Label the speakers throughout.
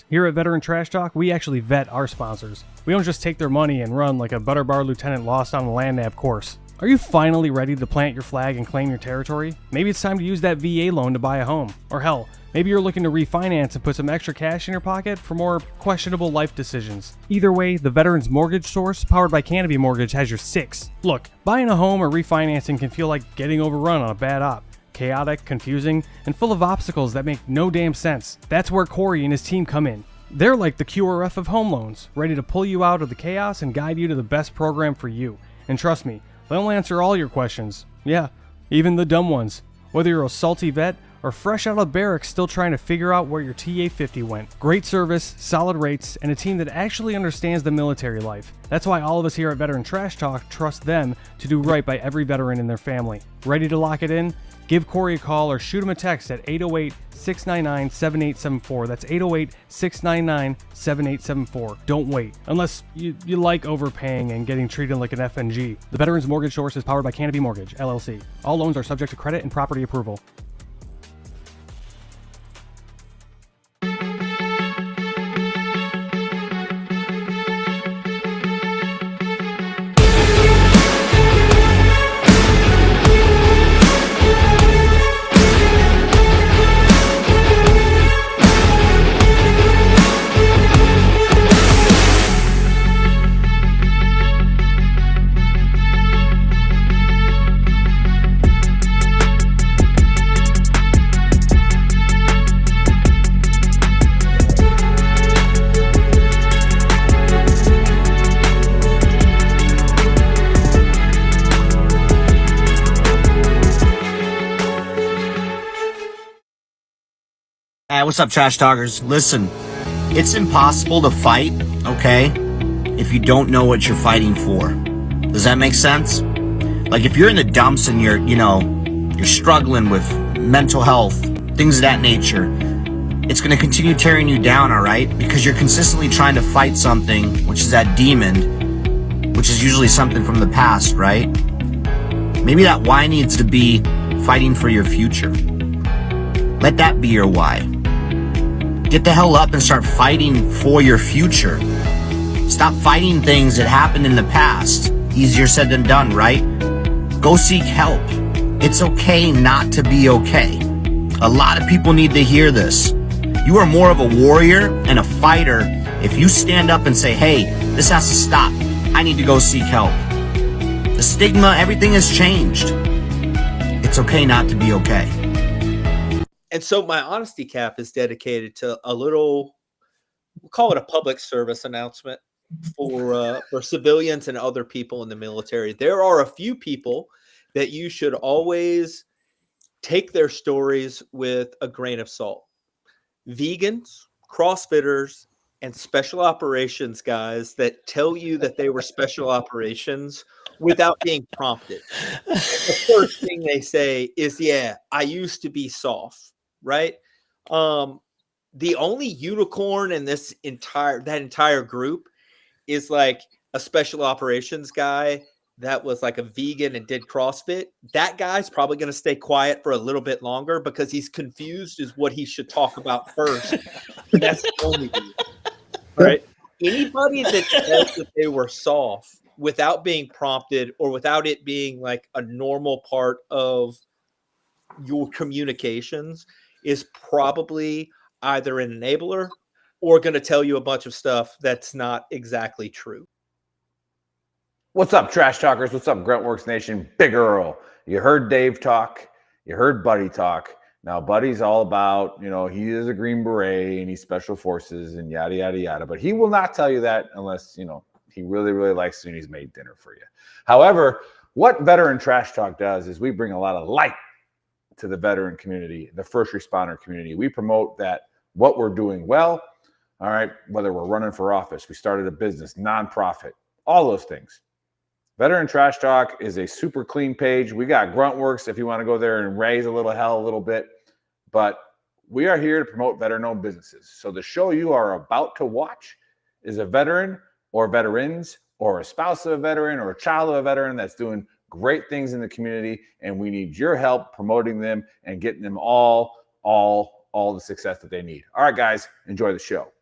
Speaker 1: Here at Veteran Trash Talk, we actually vet our sponsors. We don't just take their money and run like a Butterbar lieutenant lost on the land nav course. Are you finally ready to plant your flag and claim your territory? Maybe it's time to use that VA loan to buy a home. Or hell, maybe you're looking to refinance and put some extra cash in your pocket for more questionable life decisions. Either way, the Veterans Mortgage Source, powered by Canopy Mortgage, has your six. Look, buying a home or refinancing can feel like getting overrun on a bad op. Chaotic, confusing, and full of obstacles that make no damn sense. That's where Corey and his team come in. They're like the QRF of home loans, ready to pull you out of the chaos and guide you to the best program for you. And trust me, they'll answer all your questions. Yeah, even the dumb ones. Whether you're a salty vet or fresh out of barracks still trying to figure out where your TA-50 went. Great service, solid rates, and a team that actually understands the military life. That's why all of us here at Veteran Trash Talk trust them to do right by every veteran and their family. Ready to lock it in? Give Corey a call or shoot him a text at 808-699-7874. That's 808-699-7874. Don't wait. Unless you like overpaying and getting treated like an FNG. The Veterans Mortgage Source is powered by Canopy Mortgage, LLC. All loans are subject to credit and property approval.
Speaker 2: What's up, Trash Talkers? Listen, it's impossible to fight, okay, if you don't know what you're fighting for. Does that make sense? Like, if you're in the dumps and you're struggling with mental health, things of that nature, it's going to continue tearing you down, all right? Because you're consistently trying to fight something, which is that demon, which is usually something from the past, right? Maybe that why needs to be fighting for your future. Let that be your why. Get the hell up and start fighting for your future. Stop fighting things that happened in the past. Easier said than done, right? Go seek help. It's okay not to be okay. A lot of people need to hear this. You are more of a warrior and a fighter if you stand up and say, hey, this has to stop. I need to go seek help. The stigma, everything has changed. It's okay not to be okay.
Speaker 3: And so my honesty cap is dedicated to a little, we'll call it a public service announcement for civilians and other people in the military. There are a few people that you should always take their stories with a grain of salt. Vegans, CrossFitters, and special operations guys that tell you that they were special operations without being prompted. The first thing they say is, yeah, I used to be soft. Right. The only unicorn in that entire group is like a special operations guy that was like a vegan and did CrossFit. That guy's probably going to stay quiet for a little bit longer because he's confused as what he should talk about first. And that's the only reason. Right. Anybody that says that they were soft without being prompted or without it being like a normal part of your communications is probably either an enabler or going to tell you a bunch of stuff that's not exactly true.
Speaker 4: What's up, Trash Talkers? What's up, Gruntworks Nation? Big Earl. You heard Dave talk. You heard Buddy talk. Now, Buddy's all about, he is a Green Beret and he's Special Forces and yada, yada, yada. But he will not tell you that unless, he really, really likes you and he's made dinner for you. However, what Veteran Trash Talk does is we bring a lot of light to the veteran community, the first responder community. We promote that what we're doing well, all right, whether we're running for office, we started a business, nonprofit, all those things. Veteran Trash Talk is a super clean page. We got Gruntworks if you want to go there and raise a little hell a little bit, but we are here to promote veteran-owned businesses. So the show you are about to watch is a veteran or veterans or a spouse of a veteran or a child of a veteran that's doing great things in the community, and we need your help promoting them and getting them all all the success that they need. All right, guys, enjoy the show.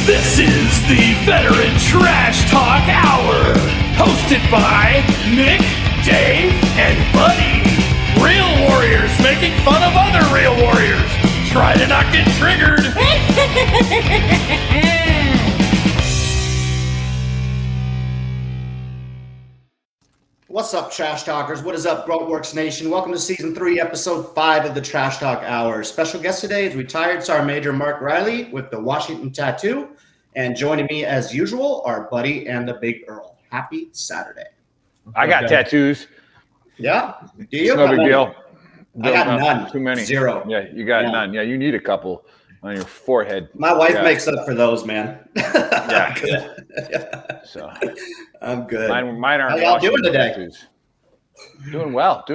Speaker 5: This is the Veteran Trash Talk Hour, hosted by Nick, Dave, and Buddy. Real warriors making fun of other real warriors. Try to not get triggered.
Speaker 2: What's up, Trash Talkers? What is up, Gruntworks Nation? Welcome to Season 3, Episode 5 of the Trash Talk Hour. Special guest today is retired Sergeant Major Mark Reilly with the Washington Tattoo. And joining me, as usual, are Buddy and the Big Earl. Happy Saturday.
Speaker 4: I got tattoos.
Speaker 2: Yeah? Do you?
Speaker 4: It's no big deal.
Speaker 2: I got none.
Speaker 4: Too many.
Speaker 2: 0.
Speaker 4: Yeah, you got none. Yeah, you need a couple on your forehead.
Speaker 2: My wife makes up for those, man.
Speaker 4: Yeah.
Speaker 2: I'm good.
Speaker 4: So
Speaker 2: I'm good.
Speaker 4: mine aren't.
Speaker 2: How y'all doing today?
Speaker 4: Tattoos. Doing well.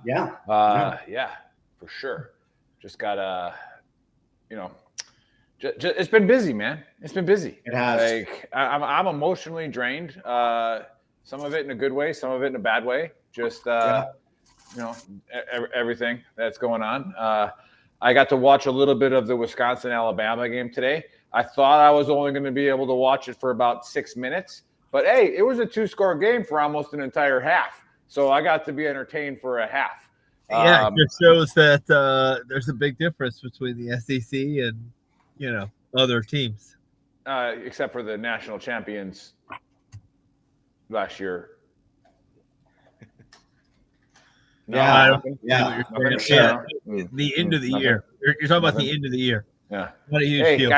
Speaker 2: Yeah.
Speaker 4: Yeah, for sure. Just got it's been busy, man. It's been busy.
Speaker 2: It has.
Speaker 4: Like I'm emotionally drained. Some of it in a good way, some of it in a bad way. Just everything that's going on. I got to watch a little bit of the Wisconsin-Alabama game today. I thought I was only going to be able to watch it for about 6 minutes, but hey, it was a 2-score game for almost an entire half. So I got to be entertained for a half.
Speaker 6: Yeah, it just shows that there's a big difference between the SEC and other teams.
Speaker 4: Except for the national champions last year.
Speaker 2: Yeah.
Speaker 6: The end of the year. You're talking about the end of the year.
Speaker 4: Yeah.
Speaker 6: Not a huge deal.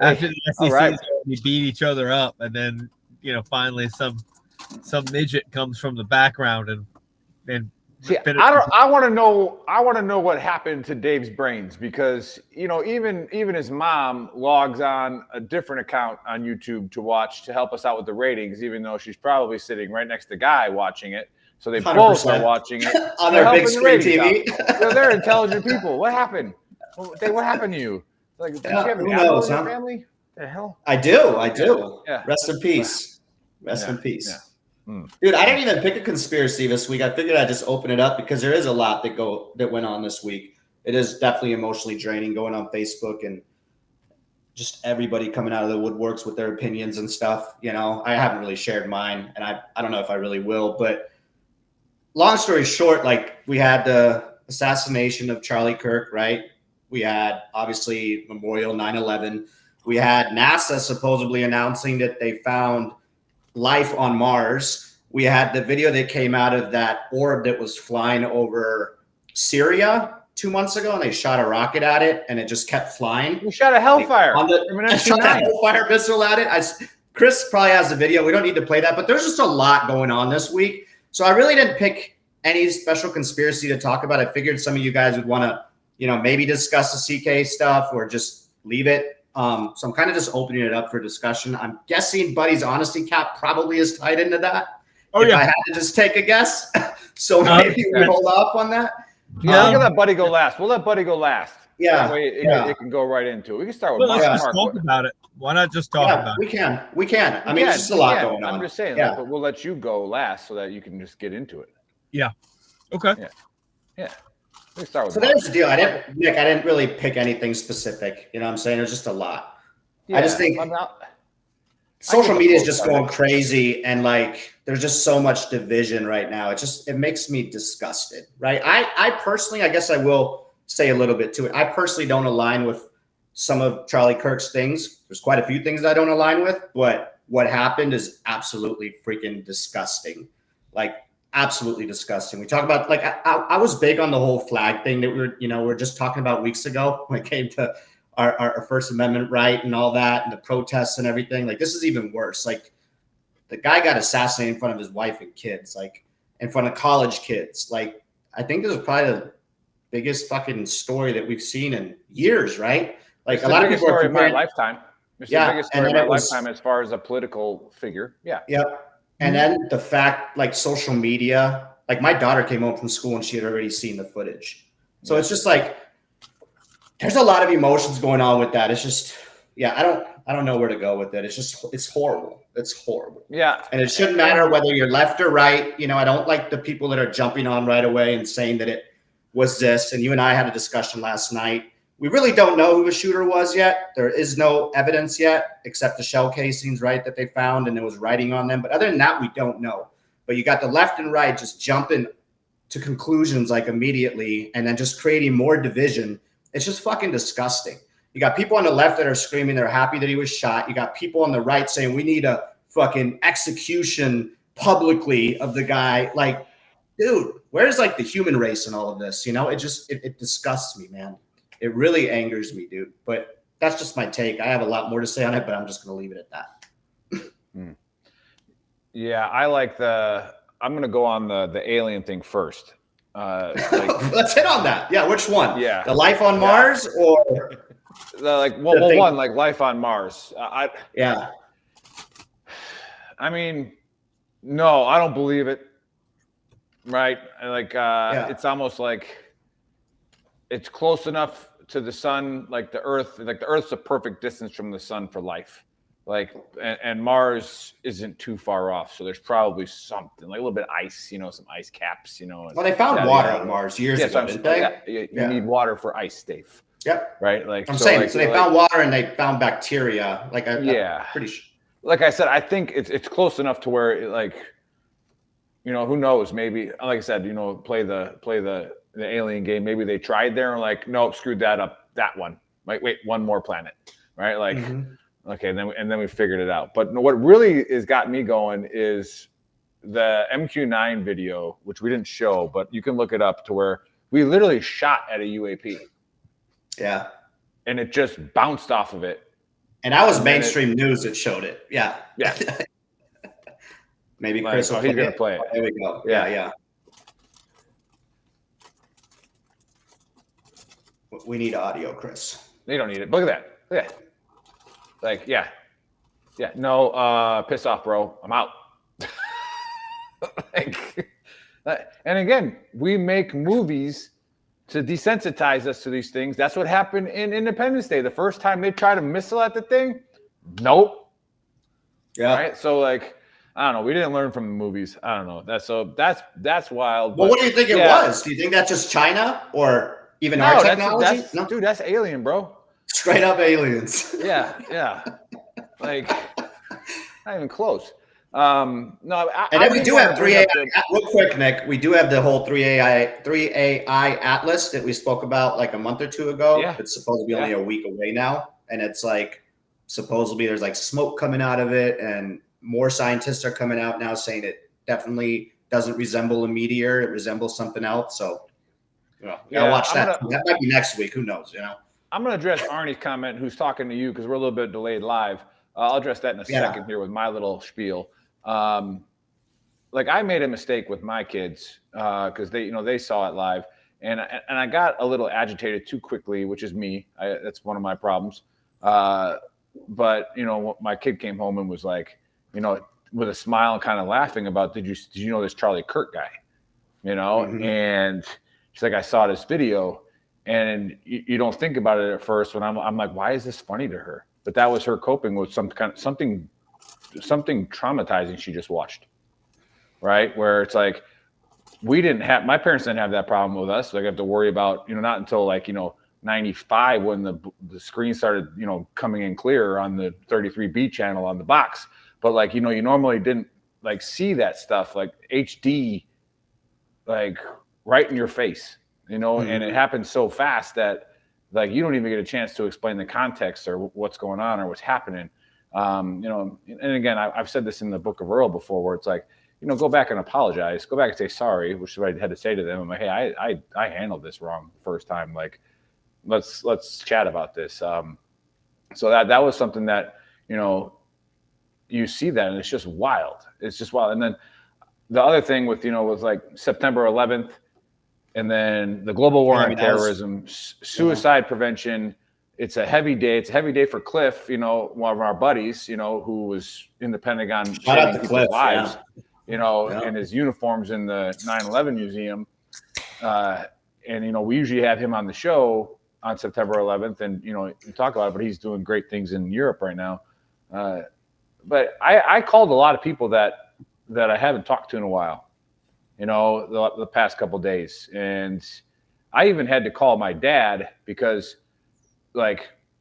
Speaker 6: After the SEC
Speaker 4: right.
Speaker 6: we beat each other up, and then finally some midget comes from the background and
Speaker 4: see, I want to know what happened to Dave's brains, because even his mom logs on a different account on YouTube to watch to help us out with the ratings, even though she's probably sitting right next to Guy watching it. So they
Speaker 2: 100%.
Speaker 4: both are watching it
Speaker 2: on their big screen TV.
Speaker 4: They're intelligent people. What happened? What happened to you? Like, did you have an animal in your family? The hell?
Speaker 2: I do.
Speaker 4: Yeah.
Speaker 2: Rest in peace. Rest in peace.
Speaker 4: Yeah.
Speaker 2: Dude, I didn't even pick a conspiracy this week. I figured I'd just open it up because there is a lot that went on this week. It is definitely emotionally draining going on Facebook and just everybody coming out of the woodworks with their opinions and stuff. I haven't really shared mine, and I don't know if I really will. But long story short, like, we had the assassination of Charlie Kirk, right? We had, obviously, Memorial 9/11. We had NASA supposedly announcing that they found life on Mars. We had the video that came out of that orb that was flying over Syria 2 months ago, and they shot a rocket at it, and it just kept flying.
Speaker 4: We shot a Hellfire.
Speaker 2: Shot a Hellfire missile at it. Chris probably has the video. We don't need to play that, but there's just a lot going on this week. So I really didn't pick any special conspiracy to talk about. I figured some of you guys would want to, maybe discuss the CK stuff or just leave it. So I'm kind of just opening it up for discussion. I'm guessing Buddy's honesty cap probably is tied into that. If I had to just take a guess. So maybe we hold off on that.
Speaker 4: Yeah, we'll let Buddy go last. We'll let Buddy go last.
Speaker 2: Yeah.
Speaker 4: That way it can go right into it. We can start with
Speaker 6: Well,
Speaker 4: Mark.
Speaker 6: let's just talk about it. Why not just talk about
Speaker 2: it? We can. I mean, there's just a lot going on.
Speaker 4: I'm just saying, but we'll let you go last so that you can just get into it.
Speaker 6: Yeah. Okay.
Speaker 4: Yeah. Let's start with
Speaker 2: so there's the deal. I didn't really pick anything specific. You know what I'm saying? There's just a lot. Yeah, I just think social media is just going crazy, and like there's just so much division right now. It makes me disgusted, right? I personally, I guess I will say a little bit to it. I personally don't align with some of Charlie Kirk's things. There's quite a few things that I don't align with, but what happened is absolutely freaking disgusting. Like, absolutely disgusting. We talk about, like, I was big on the whole flag thing that we were just talking about weeks ago when it came to our First Amendment right and all that and the protests and everything. Like, this is even worse. Like, the guy got assassinated in front of his wife and kids, like in front of college kids. Like, I think this is probably the biggest fucking story that we've seen in years, right? Like,
Speaker 4: it's a lot of people story in my lifetime. It's the biggest story in my lifetime as far as a political figure. Yeah.
Speaker 2: Yep. And then the fact, like, social media
Speaker 7: like my daughter came home from school and she had already seen the footage. So it's just like, there's a lot of emotions going on with that. It's just, I don't know where to go with it. It's horrible. It's horrible.
Speaker 4: Yeah.
Speaker 7: And it shouldn't matter whether you're left or right. You know, I don't like the people that are jumping on right away and saying that it was this. And you and I had a discussion last night. We really don't know who the shooter was yet. There is no evidence yet, except the shell casings, right, that they found, and there was writing on them. But other than that, we don't know. But you got the left and right just jumping to conclusions like immediately and then just creating more division. It's just fucking disgusting. You got people on the left that are screaming they're happy that he was shot. You got people on the right saying we need a fucking execution publicly of the guy. Like, dude, where's like the human race in all of this? You know, it disgusts me, man. It really angers me, dude. But that's just my take. I have a lot more to say on it, but I'm just going to leave it at that.
Speaker 4: Yeah, I'm going to go on the alien thing first.
Speaker 7: Let's hit on that. Yeah, which one?
Speaker 4: Yeah.
Speaker 7: The life on Mars or
Speaker 4: one, like life on Mars. I mean, no, I don't believe it. Right? Like, it's almost like it's close enough to the sun, like the Earth's a perfect distance from the sun for life. Like, and Mars isn't too far off. So there's probably something like a little bit of ice, you know, some ice caps, you know.
Speaker 7: Well, they found water on Mars years ago, didn't they?
Speaker 4: You need water for ice, Dave.
Speaker 7: Yep.
Speaker 4: Right. Like
Speaker 7: I'm saying, so they found water and they found bacteria. Like, I'm pretty sure.
Speaker 4: Like I said, I think it's close enough to where you know, who knows? Maybe, like I said, you know, play the alien game. Maybe they tried there and like, nope, screwed that up. That one. Like, wait, one more planet, right? Like, okay, and then we figured it out. But what really has got me going is the MQ-9 video, which we didn't show, but you can look it up, to where we literally shot at a UAP.
Speaker 7: Yeah.
Speaker 4: And it just bounced off of it.
Speaker 7: And that was mainstream news that showed it. Yeah.
Speaker 4: Yeah.
Speaker 7: Maybe Chris will
Speaker 4: he's going to play it.
Speaker 7: There we go. Yeah. We need audio, Chris.
Speaker 4: They don't need it. Look at that. Look at that. Like, yeah. No, piss off, bro. I'm out. And again, we make movies to desensitize us to these things. That's what happened in Independence Day. The first time they tried a missile at the thing, nope.
Speaker 7: Yeah.
Speaker 4: Right. So like, I don't know. We didn't learn from the movies. I don't know. That's wild.
Speaker 7: Well, what do you think it was? Do you think that's just China or even our technology?
Speaker 4: Dude, that's alien, bro.
Speaker 7: Straight up aliens.
Speaker 4: Yeah. Like, not even close. No,
Speaker 7: and then we do have 3AI. Real quick, Nick, we do have the whole 3AI Atlas that we spoke about like a month or two ago.
Speaker 4: Yeah.
Speaker 7: It's supposed to be only a week away now, and it's like supposedly there's like smoke coming out of it, and more scientists are coming out now saying it definitely doesn't resemble a meteor; it resembles something else. So, gotta watch that. That might be next week. Who knows? You know.
Speaker 4: I'm going to address Arnie's comment, who's talking to you, because we're a little bit delayed live. I'll address that in a second here with my little spiel. Like, I made a mistake with my kids because they saw it live, and I got a little agitated too quickly, which is me. That's one of my problems. But my kid came home and was like, with a smile and kind of laughing about, did you know this Charlie Kirk guy? And she's like, I saw this video. And you don't think about it at first when I'm like, why is this funny to her? But that was her coping with something traumatizing she just watched, right? Where it's like, my parents didn't have that problem with us. Like, I have to worry about, not until 95 when the screen started, coming in clear on the 33B channel on the box. But you normally didn't see that stuff like HD, right in your face. And it happens so fast that you don't even get a chance to explain the context or what's going on or what's happening. And again, I've said this in the Book of Earl before, where it's like, go back and apologize, go back and say sorry, which is what I had to say to them. I'm like, hey, I handled this wrong the first time. Like, let's chat about this. So that was something that, you see that, and it's just wild. It's just wild. And then the other thing with, was like September 11th, and then the global war on terrorism, suicide prevention. It's a heavy day. It's a heavy day for Cliff, one of our buddies, who was in the Pentagon saving people's lives. and his uniforms in the 9/11 museum. And we usually have him on the show on September 11th, and we talk about it. But he's doing great things in Europe right now. But I called a lot of people that I haven't talked to in a while. The past couple of days, and I even had to call my dad because,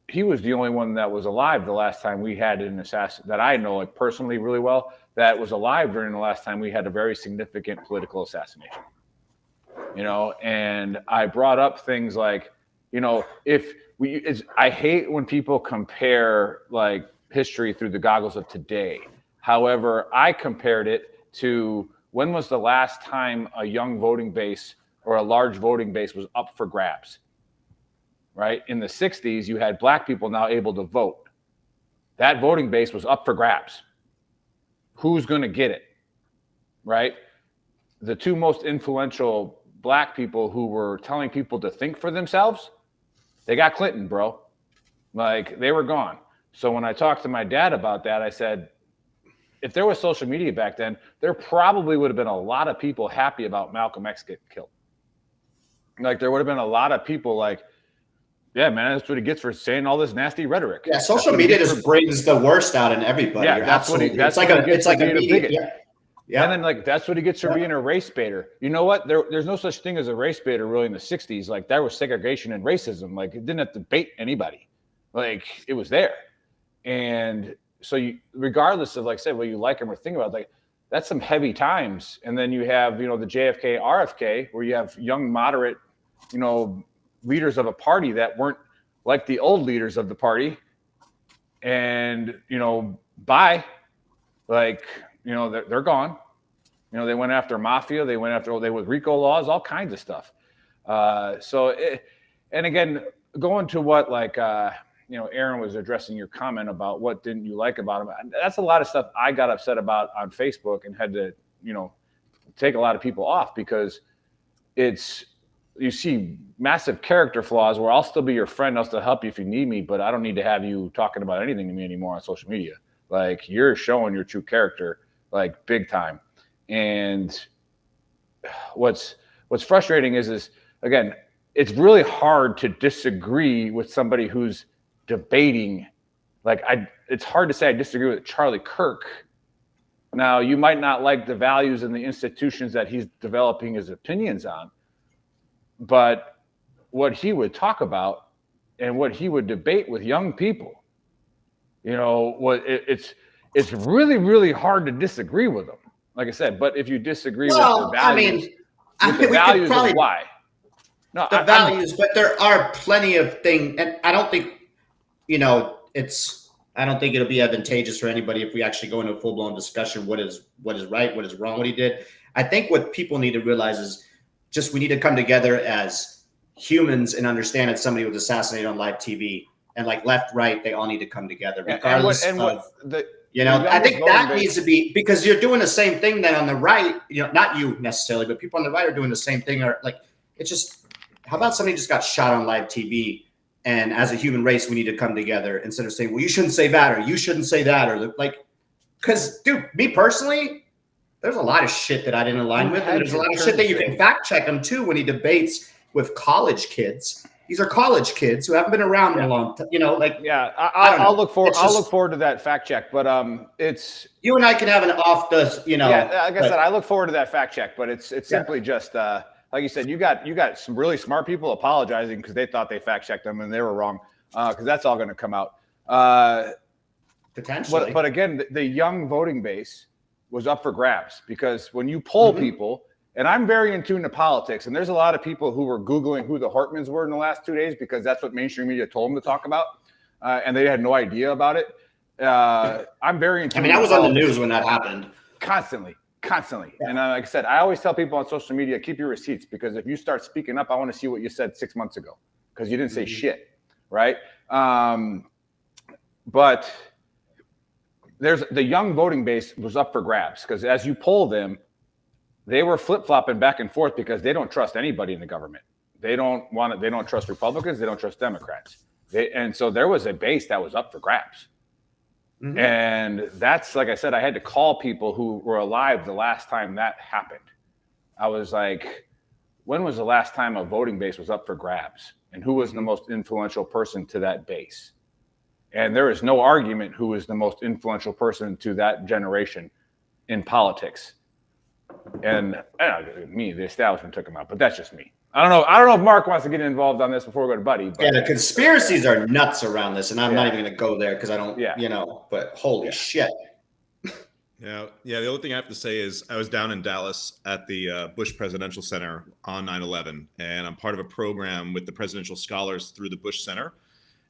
Speaker 4: he was the only one that was alive the last time we had an assassin that I know, personally, really well, that was alive during the last time we had a very significant political assassination. And I brought up things like, I hate when people compare history through the goggles of today. However, I compared it to when was the last time a young voting base or a large voting base was up for grabs, right? In the 60s, you had black people now able to vote. That voting base was up for grabs. Who's going to get it, right? The two most influential black people who were telling people to think for themselves, they got Clinton, bro. They were gone. So when I talked to my dad about that, I said, if there was social media back then, there probably would have been a lot of people happy about Malcolm X getting killed. There would have been a lot of people yeah, man, that's what he gets for saying all this nasty rhetoric.
Speaker 7: Yeah, social media just brings the worst out in everybody.
Speaker 4: Yeah, that's what he gets. It's like a media.
Speaker 7: Yeah.
Speaker 4: And then that's what he gets for being a race baiter. You know what? There's no such thing as a race baiter really in the 60s. There was segregation and racism. It didn't have to bait anybody. It was there. And so regardless of say, well, you like him or think about it, that's some heavy times. And then you have, the JFK, RFK, where you have young, moderate, leaders of a party that weren't like the old leaders of the party. And, bye. They're gone. They went after mafia. They with RICO laws, all kinds of stuff. And again, going to what Aaron was addressing your comment about what didn't you like about him. That's a lot of stuff I got upset about on Facebook and had to, take a lot of people off because you see massive character flaws where I'll still be your friend. I'll still help you if you need me, but I don't need to have you talking about anything to me anymore on social media. You're showing your true character, big time. And what's frustrating is again, it's really hard to disagree with somebody who's debating. It's hard to say I disagree with Charlie Kirk. Now, you might not like the values and the institutions that he's developing his opinions on, but what he would talk about and what he would debate with young people, it's really, really hard to disagree with him. Like I said, but if you disagree with the values, of why? No,
Speaker 7: the values, but there are plenty of things, and I don't think, I don't think it'll be advantageous for anybody if we actually go into a full blown discussion. What is right? What is wrong? What he did. I think what people need to realize is just we need to come together as humans and understand that somebody was assassinated on live TV, and left, right, they all need to come together, regardless I think that needs to be, because you're doing the same thing then on the right. Not you necessarily, but people on the right are doing the same thing. Or it's just, how about somebody just got shot on live TV? And as a human race, we need to come together instead of saying, well, you shouldn't say that, or you shouldn't say that, or because, dude, me personally, there's a lot of shit that I didn't align with. And there's a lot of shit that you can fact check him too when he debates with college kids. These are college kids who haven't been around in a long time,
Speaker 4: I'll look forward to that fact check, but it's
Speaker 7: you and I can have an off the,
Speaker 4: Yeah, like I said, I look forward to that fact check, but it's simply just like you said, you got some really smart people apologizing because they thought they fact checked them and they were wrong, because that's all going to come out.
Speaker 7: Potentially.
Speaker 4: But again, the young voting base was up for grabs because when you poll people, and I'm very in tune to politics, and there's a lot of people who were Googling who the Hartmans were in the last 2 days because that's what mainstream media told them to talk about, and they had no idea about it. I'm very in tune.
Speaker 7: I was on the news when that happened.
Speaker 4: Constantly. Yeah. And like I said, I always tell people on social media, keep your receipts, because if you start speaking up, I want to see what you said 6 months ago because you didn't say shit, right? But there's the young voting base was up for grabs because as you poll them, they were flip-flopping back and forth because they don't trust anybody in the government. They don't trust Republicans. They don't trust Democrats. And so there was a base that was up for grabs.
Speaker 7: Mhm.
Speaker 4: And that's, like I said, I had to call people who were alive the last time that happened. I was like, when was the last time a voting base was up for grabs? And who was the most influential person to that base? And there is no argument who is the most influential person to that generation in politics. And the establishment took him out, but that's just me. I don't know if Mark wants to get involved on this before we go to Buddy. But
Speaker 7: Yeah, the conspiracies are nuts around this, and I'm not even going to go there because I don't, but holy shit.
Speaker 8: Yeah. The only thing I have to say is I was down in Dallas at the Bush Presidential Center on 9/11, and I'm part of a program with the Presidential Scholars through the Bush Center.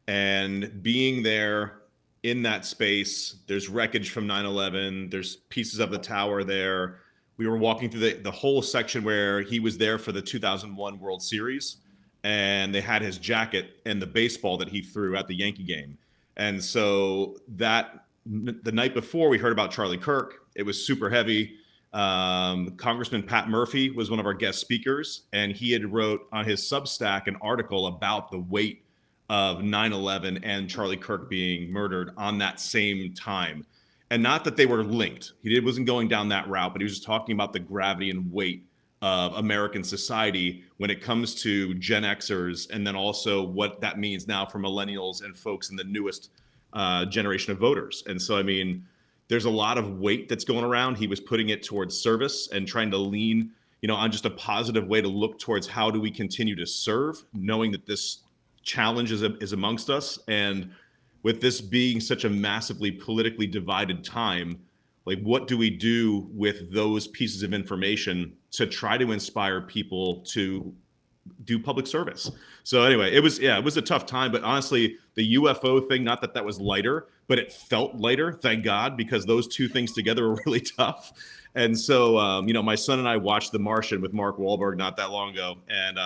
Speaker 8: And being there in that space, there's wreckage from 9/11. There's pieces of the tower there. We were walking through the whole section where he was there for the 2001 World Series, and they had his jacket and the baseball that he threw at the Yankee game. And so the night before, we heard about Charlie Kirk. It was super heavy. Congressman Pat Murphy was one of our guest speakers, and he had wrote on his Substack an article about the weight of 9/11 and Charlie Kirk being murdered on that same time. And not that they were linked. He wasn't going down that route, but he was just talking about the gravity and weight of American society when it comes to Gen Xers, and then also what that means now for millennials and folks in the newest generation of voters. And so, I mean, there's a lot of weight that's going around. He was putting it towards service and trying to lean, on just a positive way to look towards how do we continue to serve, knowing that this challenge is amongst us. And with this being such a massively politically divided time, like, what do we do with those pieces of information to try to inspire people to do public service? So anyway, it was a tough time, but honestly, the UFO thing, not that was lighter, but it felt lighter, thank God, because those two things together were really tough. And so, my son and I watched The Martian with Mark Wahlberg not that long ago. And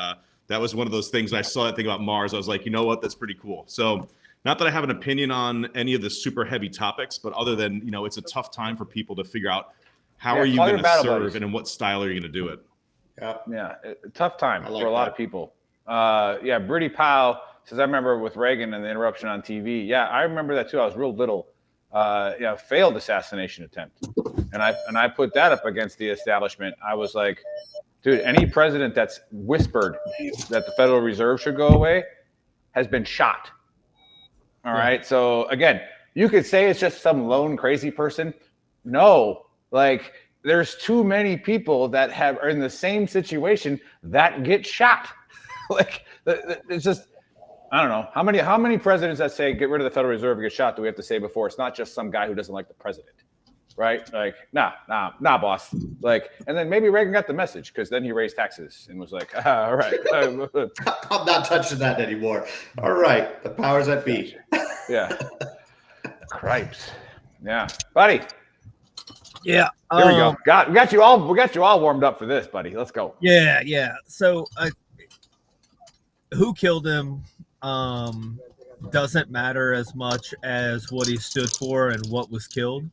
Speaker 8: that was one of those things. I saw that thing about Mars. I was like, you know what? That's pretty cool. So not that I have an opinion on any of the super heavy topics, but other than, it's a tough time for people to figure out how are you going to serve and in what style are you going to do it?
Speaker 4: Yeah, tough time for a lot of people. Brittany Powell says, I remember with Reagan and the interruption on TV. Yeah, I remember that too. I was real little. Failed assassination attempt. And I put that up against the establishment. I was like, dude, any president that's whispered that the Federal Reserve should go away has been shot. All right. So again, you could say it's just some lone crazy person. No, like, there's too many people that are in the same situation that get shot. Like, it's just, I don't know how many presidents that say get rid of the Federal Reserve and get shot do we have to say before it's not just some guy who doesn't like the president, right? Like, nah, boss. Like, and then maybe Reagan got the message because then he raised taxes and was like, all right,
Speaker 7: I'm not touching that anymore. All right, the powers that be.
Speaker 4: Yeah, cripes. Yeah, buddy.
Speaker 6: Yeah,
Speaker 4: there we go. We got you all warmed up for this, buddy. Let's go.
Speaker 6: Yeah. So, who killed him doesn't matter as much as what he stood for and what was killed.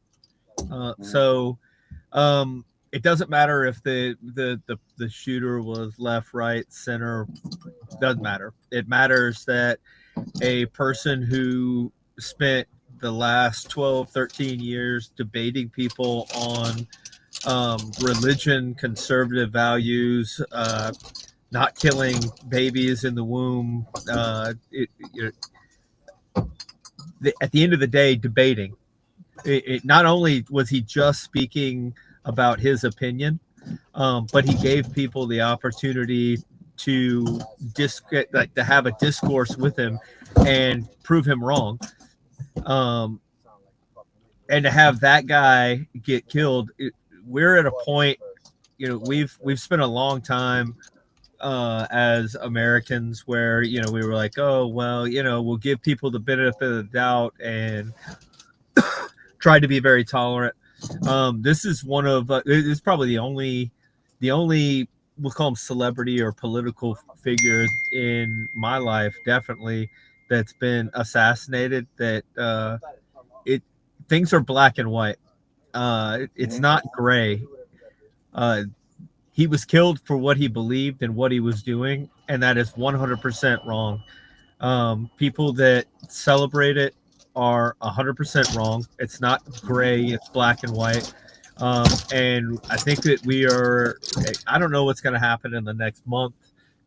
Speaker 6: So, it doesn't matter if the shooter was left, right, center. Doesn't matter. It matters that a person who spent the last 12, 13 years debating people on religion, conservative values, not killing babies in the womb. At the end of the day, debating. Not only was he just speaking about his opinion, but he gave people the opportunity to have a discourse with him and prove him wrong. And to have that guy get killed, we're at a point, we've spent a long time as Americans where, we were like, oh, well, we'll give people the benefit of the doubt and try to be very tolerant. This is one of, it's probably the only, we'll call him celebrity or political figure in my life, definitely, that's been assassinated, that things are black and white. It's not gray. He was killed for what he believed and what he was doing, and that is 100% wrong. People that celebrate it are 100% wrong. It's not gray, it's black and white. And I think that I don't know what's going to happen in the next month,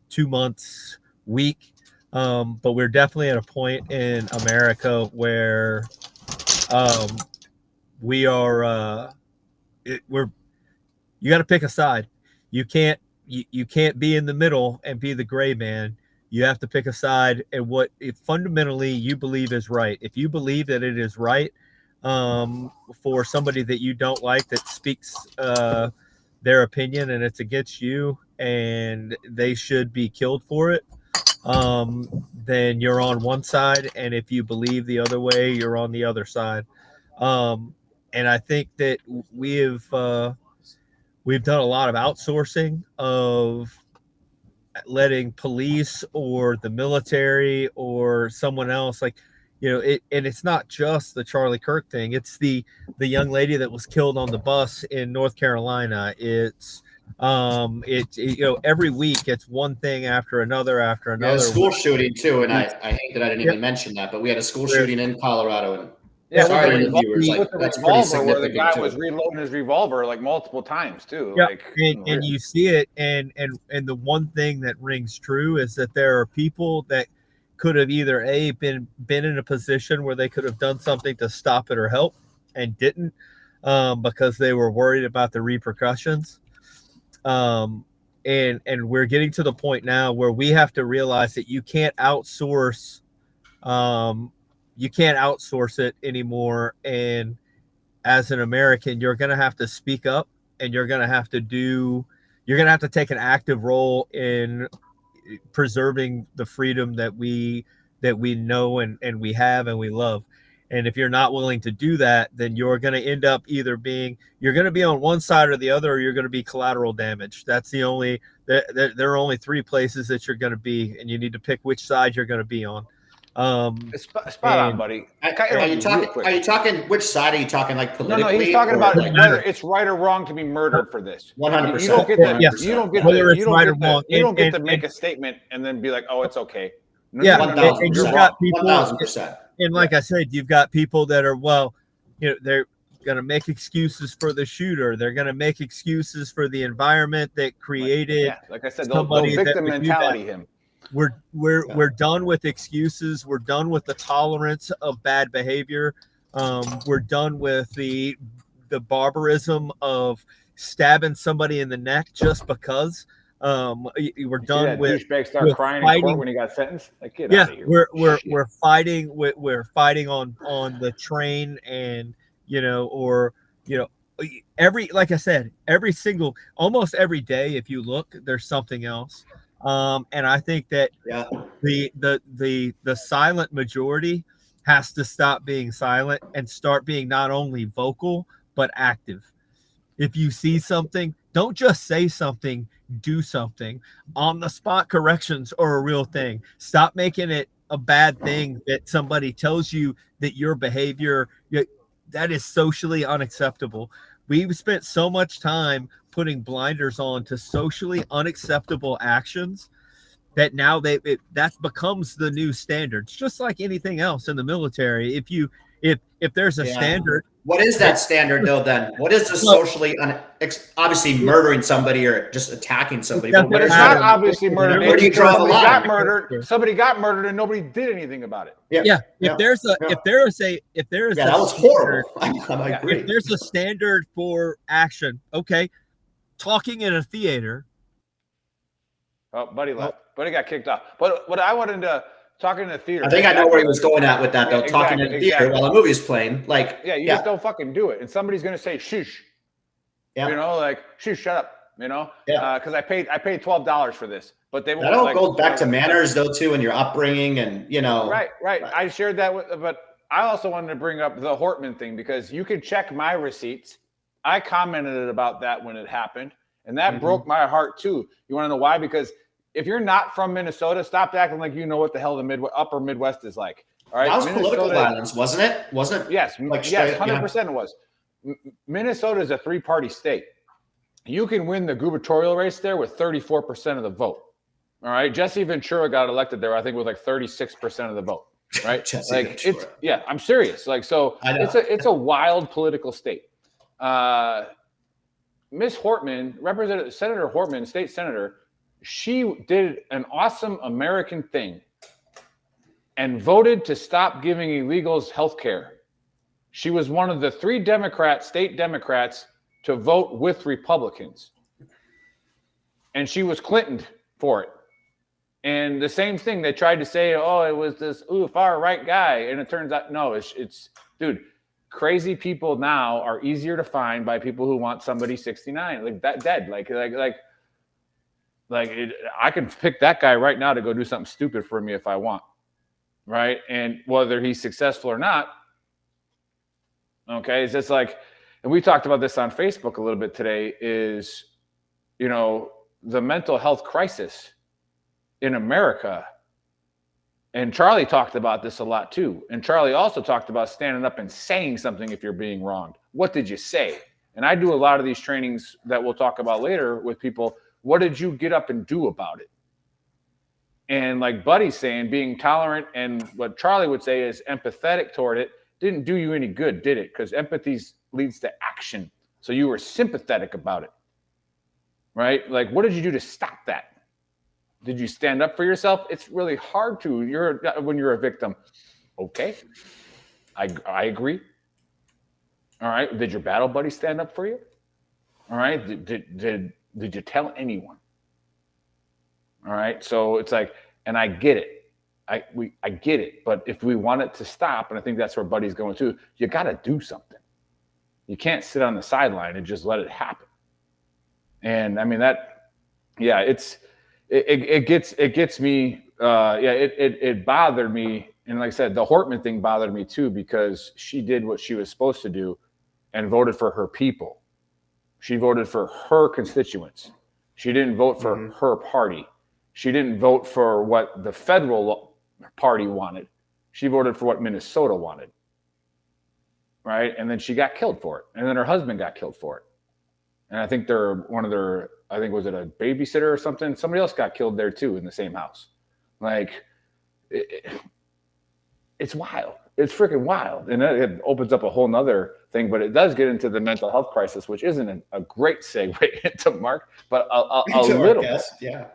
Speaker 6: 2 months, week. But we're definitely at a point in America where we are, you got to pick a side. You can't be in the middle and be the gray man. You have to pick a side and if fundamentally you believe is right. If you believe that it is right for somebody that you don't like that speaks their opinion and it's against you and they should be killed for it, then you're on one side. And if you believe the other way, you're on the other side. And I think that we've done a lot of outsourcing of letting police or the military or someone else, like, and it's not just the Charlie Kirk thing. It's the young lady that was killed on the bus in North Carolina. It's every week it's one thing after another.
Speaker 7: We had a school shooting too, and I hate that I didn't even mention that, but we had a school shooting in Colorado, and
Speaker 4: with
Speaker 7: the
Speaker 4: revolver where the guy was reloading his revolver like multiple times too.
Speaker 6: Yeah,
Speaker 4: like,
Speaker 6: and you see it, and the one thing that rings true is that there are people that could have either been in a position where they could have done something to stop it or help and didn't, because they were worried about the repercussions. And we're getting to the point now where we have to realize that you can't outsource it anymore. And as an American, you're going to have to speak up, and you're going to have to take an active role in preserving the freedom that we know and we have and we love. And if you're not willing to do that, then you're going to end up you're going to be on one side or the other, or you're going to be collateral damage. That's there are only 3 places that you're going to be, and you need to pick which side you're going to be on.
Speaker 4: Spot on, buddy.
Speaker 7: Are you talking? Which side are you talking? Like politically?
Speaker 4: No, he's talking about whether it's right or wrong to be murdered for this.
Speaker 7: 100%.
Speaker 4: You don't get to make a statement and then be like, "Oh, it's okay."
Speaker 6: And you've got people. 1,000%. And like I said, you've got people that are they're going to make excuses for the shooter. They're going to make excuses for the environment that created.
Speaker 4: Like I said, they'll victim mentality him.
Speaker 6: We're done with excuses. We're done with the tolerance of bad behavior. We're done with the barbarism of stabbing somebody in the neck just because. We're done with
Speaker 4: crying in court when he got sentenced. Like, get out of here.
Speaker 6: We're fighting. We're fighting on the train, and like I said, almost every day, if you look, there's something else. And I think that the silent majority has to stop being silent and start being not only vocal but active. If you see something, don't just say something, do something. On the spot corrections are a real thing. Stop making it a bad thing that somebody tells you that your behavior that is socially unacceptable. We've spent so much time putting blinders on to socially unacceptable actions that now that becomes the new standard. It's just like anything else in the military. If there's a standard,
Speaker 7: what is that standard though? Then what is the socially obviously murdering somebody or just attacking somebody?
Speaker 4: But it's not obviously murder.
Speaker 7: Where do you draw the line?
Speaker 4: Somebody got murdered and nobody did anything about it.
Speaker 6: If there is
Speaker 7: that was horrible. I agree.
Speaker 6: If there's a standard for action, okay. Talking in a theater.
Speaker 4: Oh, Buddy left. Buddy got kicked off. But what I wanted to talking in the theater.
Speaker 7: I think I know where he was going at with that though. Talking in the theater while the movie's playing,
Speaker 4: just don't fucking do it. And somebody's gonna say shush. Like shush, shut up. Because I paid $12 for this, but they won't.
Speaker 7: That all goes back to manners though too, and your upbringing, and
Speaker 4: Right. I shared that but I also wanted to bring up the Hortman thing because you can check my receipts. I commented about that when it happened, and that broke my heart too. You want to know why? Because if you're not from Minnesota, stop acting like you know what the hell the upper Midwest is like. All right,
Speaker 7: that was political violence, wasn't it? Wasn't it?
Speaker 4: Yes, 100% it was. Minnesota is a 3-party state. You can win the gubernatorial race there with 34% of the vote. All right, Jesse Ventura got elected there, I think, with like 36% of the vote. right?
Speaker 7: Jesse
Speaker 4: Like
Speaker 7: Ventura.
Speaker 4: I'm serious. Like, so
Speaker 7: I know.
Speaker 4: it's a wild political state. Miss Hortman, Senator Hortman, state senator, she did an awesome American thing and voted to stop giving illegals health care. She was one of the 3 state Democrats to vote with Republicans. And she was Clinton'd for it. And the same thing, they tried to say, oh, it was this far right guy. And it turns out, no, it's dude, crazy people now are easier to find by people who want somebody 69, like that dead. I can pick that guy right now to go do something stupid for me if I want. Right. And whether he's successful or not. Okay. It's just like, and we talked about this on Facebook a little bit today, is, the mental health crisis in America. And Charlie talked about this a lot too. And Charlie also talked about standing up and saying something if you're being wronged. What did you say? And I do a lot of these trainings that we'll talk about later with people. What did you get up and do about it? And like Buddy's saying, being tolerant, and what Charlie would say is empathetic toward it, didn't do you any good, did it? Because empathy leads to action. So you were sympathetic about it, right? Like, what did you do to stop that? Did you stand up for yourself? It's really hard to. When you're a victim. Okay, I agree. All right. Did your battle buddy stand up for you? All right. Did you tell anyone? All right. So it's like, and I get it. I get it. But if we want it to stop, and I think that's where Buddy's going to, you got to do something. You can't sit on the sideline and just let it happen. And I mean it gets me. It bothered me. And like I said, the Hortman thing bothered me too, because she did what she was supposed to do and voted for her people. She voted for her constituents. She didn't vote for her party. She didn't vote for what the federal party wanted. She voted for what Minnesota wanted. Right. And then she got killed for it. And then her husband got killed for it. And I think was it a babysitter or something? Somebody else got killed there too in the same house. Like, it's wild. It's freaking wild. And it opens up a whole nother thing, but it does get into the mental health crisis, which isn't a great segue into Mark, but a little bit. Yeah,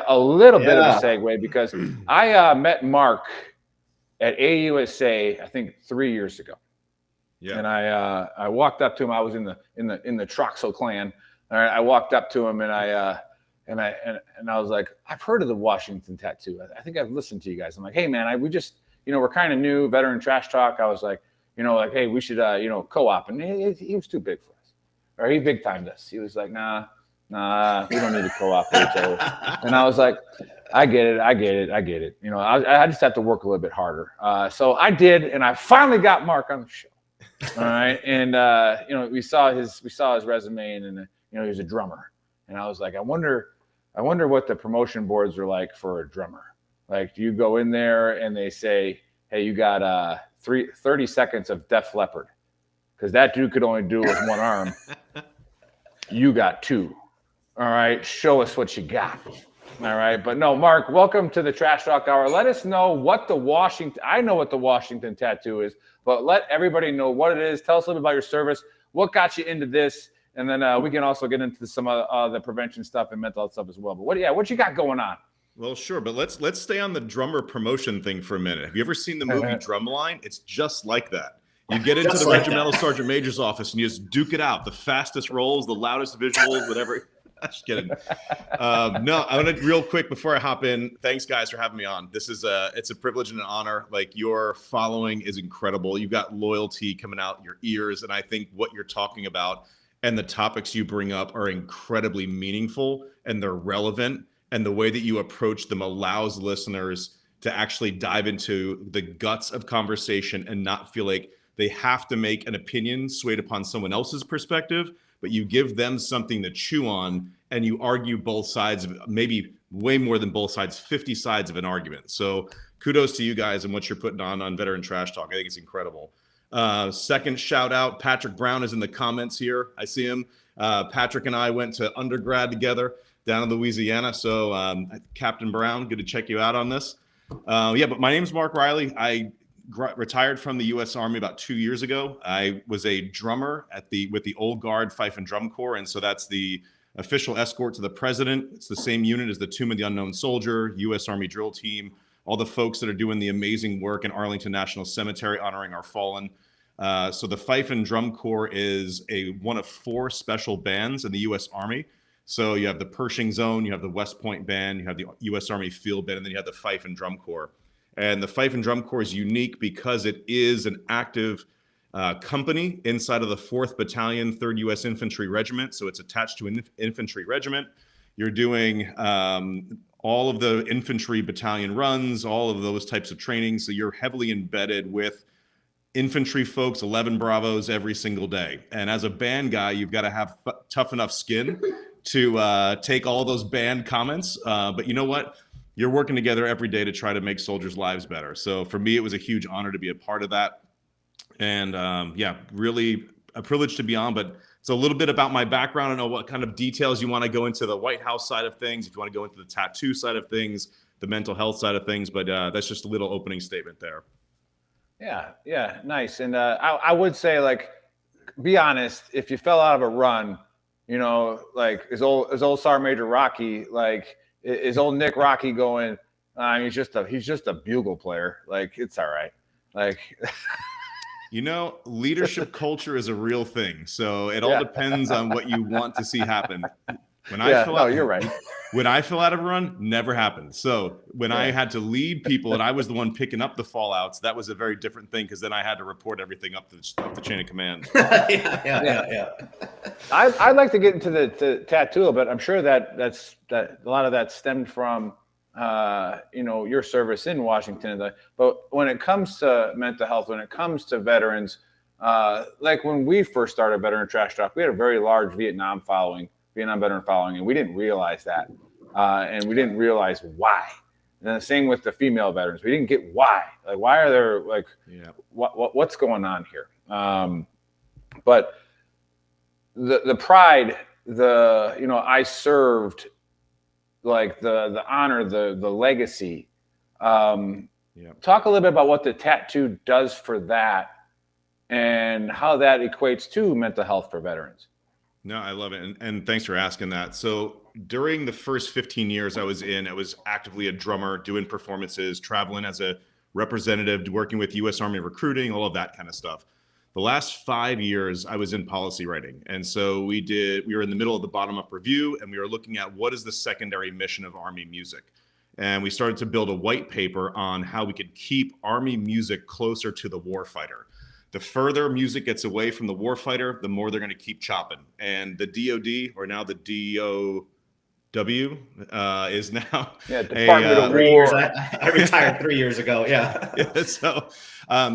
Speaker 4: a little bit of a segue, because I met Mark at AUSA, I think 3 years ago. Yeah. And I walked up to him. I was in the Troxel clan. All right, I walked up to him and I was like, I've heard of the Washington tattoo. I think I've listened to you guys. I'm like, hey man, we just, we're kind of new, veteran trash talk. I was like, hey, we should, co-op. And he was too big for us, or he big timed us. He was like, nah, we don't need to co-op with each other. And I was like, I get it. I just have to work a little bit harder. So I did, and I finally got Mark on the show. All right, and we saw his resume, and he was a drummer, and I was like, I wonder what the promotion boards are like for a drummer. Like, do you go in there and they say, hey, you got 30 seconds of Def Leppard, because that dude could only do it with one arm. You got 2. All right, show us what you got. All right, but no, Mark, welcome to the Trash Talk Hour. Let us know what I know what the Washington tattoo is, but let everybody know what it is. Tell us a little bit about your service, what got you into this, and then we can also get into some of the prevention stuff and mental health stuff as well. But what you got going on?
Speaker 8: Well, sure, but let's stay on the drummer promotion thing for a minute. Have you ever seen the movie Drumline? It's just like that. You get into the regimental sergeant major's office and you just duke it out. The fastest rolls, the loudest visuals, whatever. Just kidding. No, I want to real quick before I hop in. Thanks, guys, for having me on. This is it's a privilege and an honor. Like, your following is incredible. You've got loyalty coming out your ears, and I think what you're talking about and the topics you bring up are incredibly meaningful, and they're relevant. And the way that you approach them allows listeners to actually dive into the guts of conversation and not feel like they have to make an opinion swayed upon someone else's perspective, but you give them something to chew on, and you argue both sides of, maybe way more than both sides, 50 sides of an argument. So kudos to you guys and what you're putting on Veteran Trash Talk. I think it's incredible. Second shout out, Patrick Brown is in the comments here. I see him. Patrick and I went to undergrad together down in Louisiana. So Captain Brown, good to check you out on this. Yeah, but my name's Mark Reilly. I retired from the U.S. Army about 2 years ago. I was a drummer with the Old Guard Fife and Drum Corps, and so that's the official escort to the president. It's the same unit as the Tomb of the Unknown Soldier, U.S. Army drill team, all the folks that are doing the amazing work in Arlington National Cemetery honoring our fallen. So the Fife and Drum Corps is one of 4 special bands in the U.S. Army. So you have the Pershing Zone, you have the West Point Band, you have the U.S. Army Field Band, and then you have the Fife and Drum Corps. And the Fife and Drum Corps is unique because it is an active company inside of the 4th Battalion, 3rd U.S. Infantry Regiment. So it's attached to an infantry regiment. You're doing all of the infantry battalion runs, all of those types of training. So you're heavily embedded with infantry folks, 11 Bravos every single day. And as a band guy, you've got to have tough enough skin to take all those band comments. But you know what? You're working together every day to try to make soldiers' lives better. So for me, it was a huge honor to be a part of that. And yeah, really a privilege to be on. But it's a little bit about my background. I don't know what kind of details you want to go into the White House side of things, if you want to go into the tattoo side of things, the mental health side of things. But that's just a little opening statement there.
Speaker 4: Yeah, nice. And I would say, like, be honest, if you fell out of a run, you know, like is old Sergeant Major Rocky, like is old Nick Rocky going, he's just a bugle player. Like, it's all right. Like,
Speaker 8: you know, leadership culture is a real thing. So it all depends on what you want to see happen.
Speaker 4: You're right.
Speaker 8: When I fill out of a run, never happened. So when I had to lead people and I was the one picking up the fallouts, that was a very different thing because then I had to report everything up the chain of command.
Speaker 7: Yeah.
Speaker 4: I'd like to get into the tattoo a little bit. I'm sure that a lot of that stemmed from your service in Washington. But when it comes to mental health, when it comes to veterans, like when we first started Veteran Trash Talk, we had a very large Vietnam veteran following, and we didn't realize that. And we didn't realize why. And then the same with the female veterans. We didn't get why. Like, why are there, like, what's going on here? But the pride, I served, like the honor, the legacy. Talk a little bit about what the tattoo does for that and how that equates to mental health for veterans.
Speaker 8: No, I love it. And thanks for asking that. So during the first 15 years I was actively a drummer, doing performances, traveling as a representative, working with U.S. Army recruiting, all of that kind of stuff. The last 5 years I was in policy writing. And so we were in the middle of the bottom-up review, and we were looking at what is the secondary mission of Army music. And we started to build a white paper on how we could keep Army music closer to the warfighter. The further music gets away from the warfighter, the more they're going to keep chopping. And the DOD, or now the DOW, is now
Speaker 4: Department of War.
Speaker 7: I retired 3 years ago. Yeah.
Speaker 8: So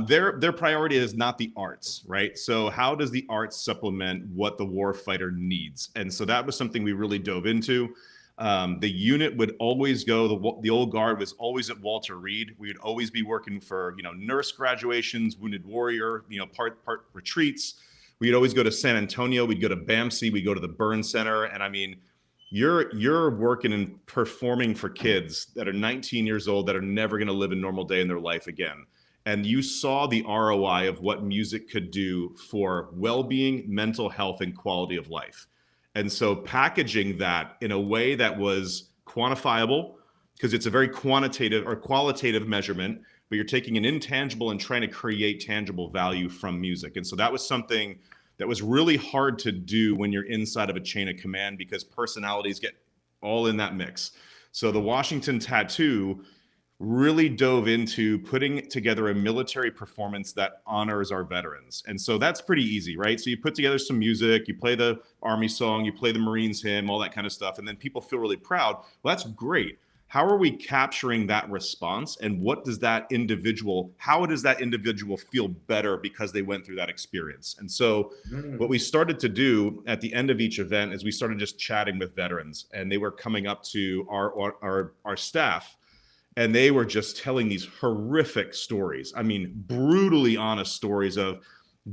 Speaker 8: their priority is not the arts, right? So how does the arts supplement what the warfighter needs? And so that was something we really dove into. The unit would always go, the Old Guard was always at Walter Reed. We would always be working for, nurse graduations, wounded warrior, part retreats. We'd always go to San Antonio. We'd go to BAMC. We'd go to the Burn Center. And I mean, you're working and performing for kids that are 19 years old that are never going to live a normal day in their life again. And you saw the ROI of what music could do for well-being, mental health, and quality of life. And so packaging that in a way that was quantifiable, because it's a very qualitative measurement, but you're taking an intangible and trying to create tangible value from music. And so that was something that was really hard to do when you're inside of a chain of command, because personalities get all in that mix. So the Washington tattoo really dove into putting together a military performance that honors our veterans. And so that's pretty easy, right? So you put together some music, you play the Army song, you play the Marines hymn, all that kind of stuff, and then people feel really proud. Well, that's great. How are we capturing that response, and how does that individual feel better because they went through that experience? And so what we started to do at the end of each event is we started just chatting with veterans, and they were coming up to our staff, and they were just telling these horrific stories. I mean, brutally honest stories of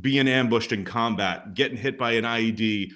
Speaker 8: being ambushed in combat, getting hit by an IED,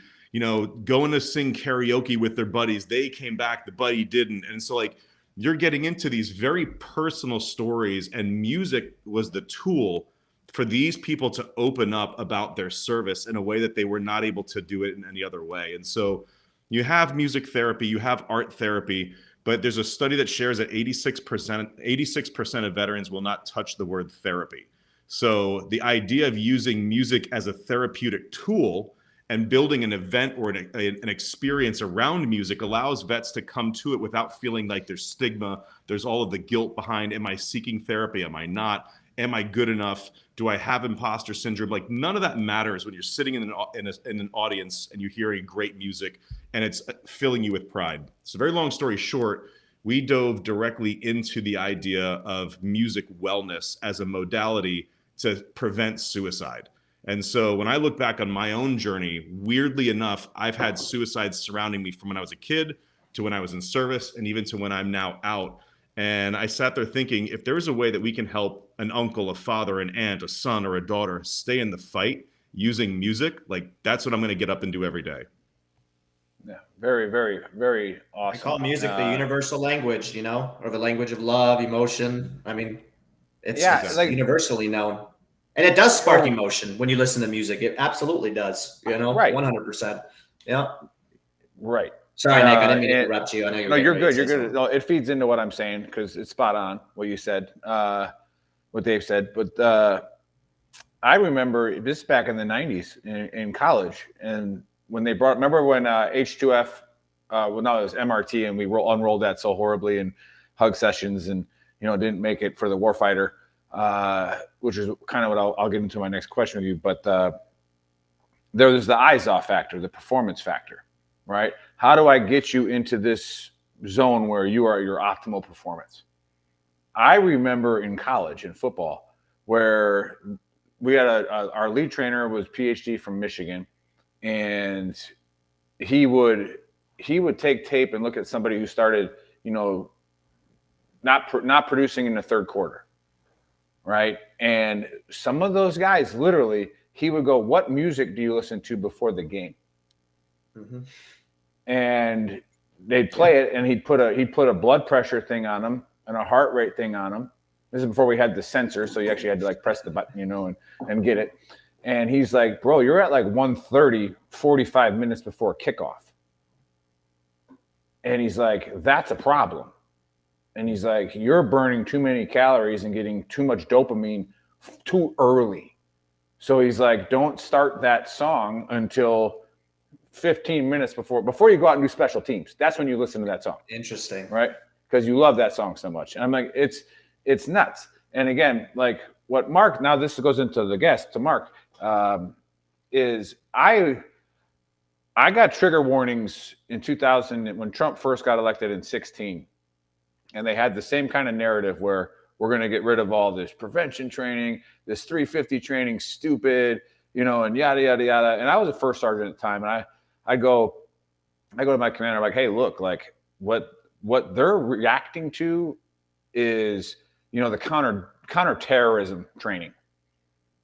Speaker 8: going to sing karaoke with their buddies. They came back, the buddy didn't. And so, like, you're getting into these very personal stories, and music was the tool for these people to open up about their service in a way that they were not able to do it in any other way. And so you have music therapy, you have art therapy, but there's a study that shares that 86% of veterans will not touch the word therapy. So the idea of using music as a therapeutic tool and building an event or an experience around music allows vets to come to it without feeling like there's stigma. There's all of the guilt behind, am I seeking therapy? Am I not? Am I good enough? Do I have imposter syndrome? Like, none of that matters when you're sitting in an audience and you're hearing great music and it's filling you with pride. So very long story short, we dove directly into the idea of music wellness as a modality to prevent suicide. And so when I look back on my own journey, weirdly enough, I've had suicides surrounding me from when I was a kid to when I was in service and even to when I'm now out. And I sat there thinking, if there is a way that we can help an uncle, a father, an aunt, a son, or a daughter stay in the fight using music, like, that's what I'm going to get up and do every day.
Speaker 4: Yeah, very, very, very awesome.
Speaker 7: I call music the universal language, you know, or the language of love, emotion. I mean, it's like universally known. And it does spark emotion when you listen to music. It absolutely does, you know,
Speaker 4: right.
Speaker 7: 100%. Yeah.
Speaker 4: Right.
Speaker 7: Sorry, Nick, I didn't mean to interrupt you. I know
Speaker 4: you're good. You're good. No, it feeds into what I'm saying because it's spot on what you said, what Dave said. But I remember this back in the 90s in college. And when they remember when H2F, well, no, it was MRT, and we unrolled that so horribly in hug sessions and, didn't make it for the warfighter, which is kind of what I'll get into my next question with you. But there's the eyes off factor, the performance factor, right? How do I get you into this zone where you are at your optimal performance? I remember in college in football where we had our lead trainer was PhD from Michigan, and he would take tape and look at somebody who started, not producing in the third quarter, right? And some of those guys, literally, he would go, "What music do you listen to before the game?" Mm-hmm. And they'd play it, and he'd put a blood pressure thing on them and a heart rate thing on them. This is before we had the sensor, so you actually had to press the button, and get it. And he's like, "Bro, you're at 1:30, 45 minutes before kickoff." And he's like, "That's a problem." And he's like, "You're burning too many calories and getting too much dopamine too early." So he's like, "Don't start that song until 15 minutes before you go out and do special teams. That's when you listen to that song."
Speaker 7: Interesting.
Speaker 4: Right? Because you love that song so much. And I'm like, it's nuts. And again, what Mark, now this goes into the guest, to Mark, is I got trigger warnings in 2000 when Trump first got elected in 2016. And they had the same kind of narrative where we're going to get rid of all this prevention training, this 350 training, stupid, and yada, yada, yada. And I was a first sergeant at the time. And I go to my commander, like, "Hey, look, what they're reacting to is, the counterterrorism training.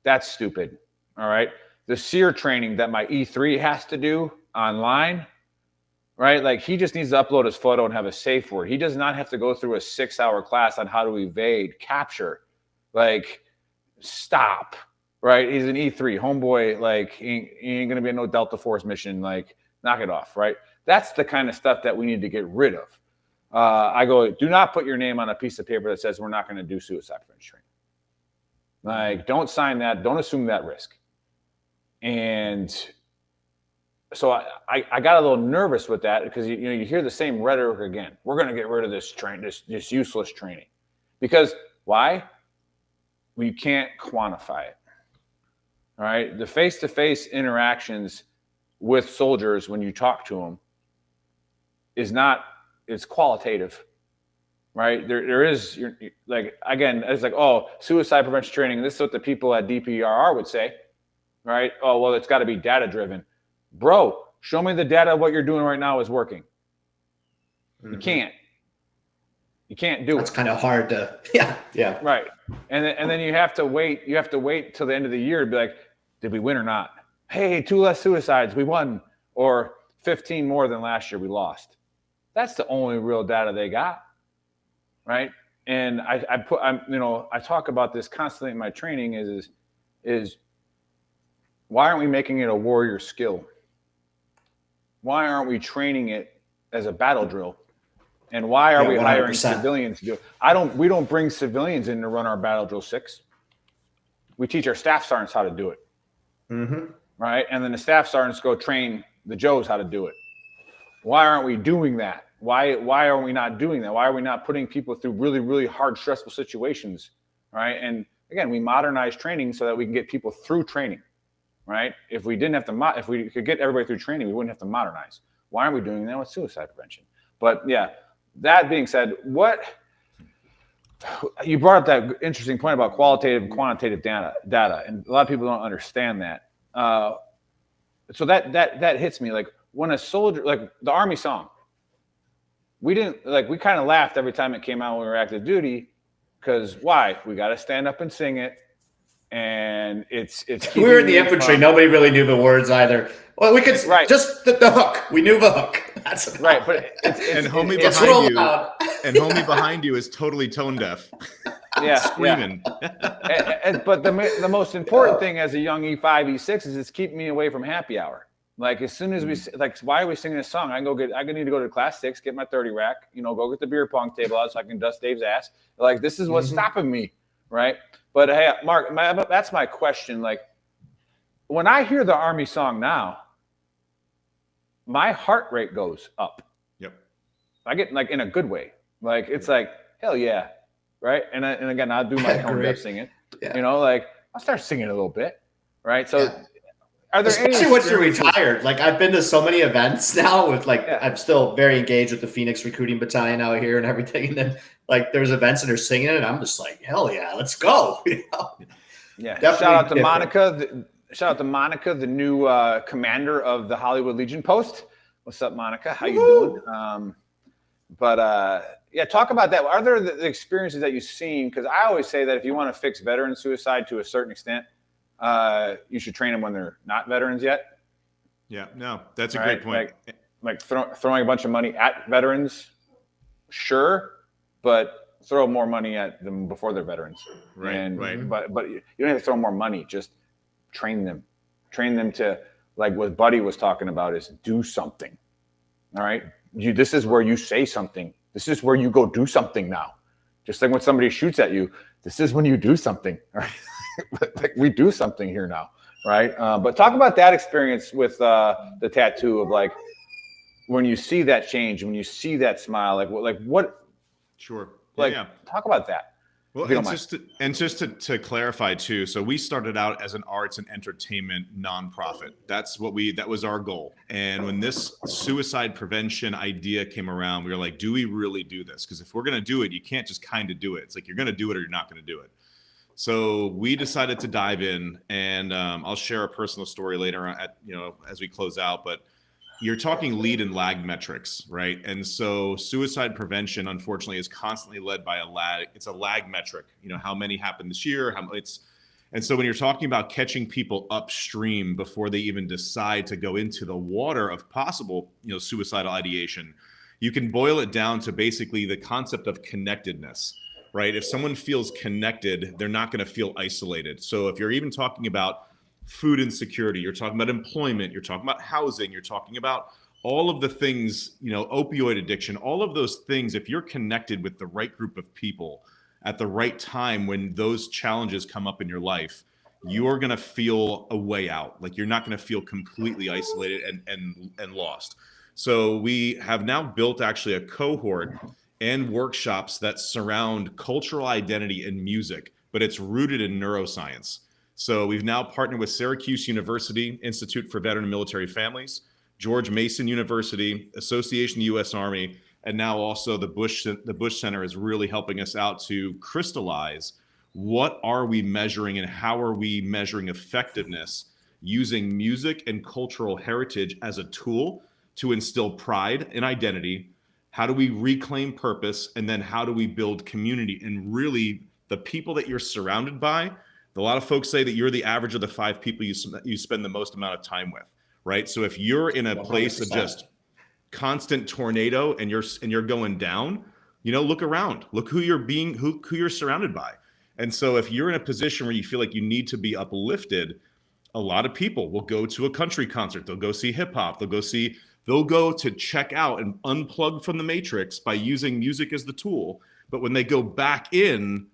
Speaker 4: That's stupid. All right. The SEER training that my E3 has to do online, right? He just needs to upload his photo and have a safe word. He does not have to go through a 6-hour class on how to evade capture. Stop, right? He's an E3 homeboy. He ain't going to be in no Delta Force mission. Knock it off, right? That's the kind of stuff that we need to get rid of. I go, do not put your name on a piece of paper that says we're not going to do suicide prevention training. Don't sign that. Don't assume that risk. And so I got a little nervous with that because you hear the same rhetoric again. We're going to get rid of this this useless training. Because why? Well, you can't quantify it. All right. The face-to-face interactions with soldiers when you talk to them it's qualitative, right? There is, again, it's suicide prevention training. This is what the people at DPRR would say, right? Oh, well, it's got to be data driven. Bro, show me the data of what you're doing right now is working. Mm-hmm. You can't do it.
Speaker 7: It's kind of hard to, yeah.
Speaker 4: Right. And then you have to wait till the end of the year to be like, did we win or not? Hey, 2 less suicides, we won. Or 15 more than last year, we lost. That's the only real data they got. right? And I talk about this constantly in my training is why aren't we making it a warrior skill? Why aren't we training it as a battle drill? And why are we hiring
Speaker 7: 100%.
Speaker 4: civilians to do it? We don't bring civilians in to run our battle drill 6. We teach our staff sergeants how to do it.
Speaker 7: Mm-hmm.
Speaker 4: Right? And then the staff sergeants go train the Joes how to do it. Why aren't we doing that? Why are we not doing that? Why are we not putting people through really, really hard, stressful situations? Right? And again, we modernize training so that we can get people through training. Right? If we didn't have to, if we could get everybody through training, we wouldn't have to modernize. Why aren't we doing that with suicide prevention? But yeah, that being said, you brought up that interesting point about qualitative and quantitative data, and a lot of people don't understand that. So that hits me. Like when a soldier, like the Army song, we kind of laughed every time it came out when we were active duty, because why? We got to stand up and sing it, and it's.
Speaker 7: We were in the infantry. Nobody really knew the words either. Well, we could just the hook. We knew the hook. That's
Speaker 4: right. But
Speaker 8: and homie behind you, and homie behind you is totally tone deaf.
Speaker 4: Yeah,
Speaker 8: screaming.
Speaker 4: Yeah. But the most important thing as a young E5, E6 is it's keeping me away from happy hour. Like as soon as we why are we singing this song? I need to go to class 6, get my 30 rack, go get the beer pong table out so I can dust Dave's ass. Like this is what's stopping me, right? But hey, Mark, that's my question. Like when I hear the Army song now, my heart rate goes up.
Speaker 8: Yep.
Speaker 4: I get like in a good way. Like it's like hell yeah, right? And again, I'll do my tone deaf singing. Yeah. Like I'll start singing a little bit, right? So. Yeah. Are there
Speaker 7: especially once you're retired? Like I've been to so many events now with I'm still very engaged with the Phoenix recruiting battalion out here and everything. And then there's events and they're singing it and I'm just like, hell yeah, let's go.
Speaker 4: Yeah. Definitely shout out to Monica. Shout out to Monica, the new commander of the Hollywood Legion Post. What's up, Monica? How you doing? Yeah, talk about that. Are there the experiences that you've seen? Because I always say that if you want to fix veteran suicide to a certain extent, you should train them when they're not veterans yet.
Speaker 8: Yeah, no, that's a great point.
Speaker 4: Like throwing a bunch of money at veterans, sure, but throw more money at them before they're veterans.
Speaker 8: Right.
Speaker 4: But you don't have to throw more money. Just train them to, like what Buddy was talking about, is do something. All right, this is where you say something. This is where you go do something now. Just like when somebody shoots at you, this is when you do something. All right. We do something here now, right? But talk about that experience with the tattoo of like when you see that change, when you see that smile, like what?
Speaker 8: Sure.
Speaker 4: Talk about that.
Speaker 8: Well, and just to clarify too. So we started out as an arts and entertainment nonprofit. That was our goal. And when this suicide prevention idea came around, we were like, do we really do this? Because if we're going to do it, you can't just kind of do it. It's like you're going to do it or you're not going to do it. So we decided to dive in, and I'll share a personal story later as we close out. But you're talking lead and lag metrics, right? And so suicide prevention, unfortunately, is constantly led by a lag. It's a lag metric. How many happened this year? And so when you're talking about catching people upstream before they even decide to go into the water of possible, suicidal ideation, you can boil it down to basically the concept of connectedness. Right? If someone feels connected, they're not going to feel isolated. So if you're even talking about food insecurity, you're talking about employment, you're talking about housing, you're talking about all of the things, opioid addiction, all of those things, if you're connected with the right group of people at the right time when those challenges come up in your life, you're going to feel a way out. Like you're not going to feel completely isolated and lost. So we have now built actually a cohort and workshops that surround cultural identity and music, but it's rooted in neuroscience. So we've now partnered with Syracuse University Institute for Veteran and Military Families, George Mason University, Association U.S. Army, and now also the Bush Center is really helping us out to crystallize what are we measuring and how are we measuring effectiveness using music and cultural heritage as a tool to instill pride and identity. How do we reclaim purpose? And then how do we build community? And really the people that you're surrounded by, a lot of folks say that you're the average of the 5 people you spend the most amount of time with, right? So if you're in a place 100%. Of just constant tornado and you're going down, look around, look who you're surrounded by. And so if you're in a position where you feel like you need to be uplifted, a lot of people will go to a country concert. They'll go see hip hop. They'll go to check out and unplug from the matrix by using music as the tool. But when they go back in,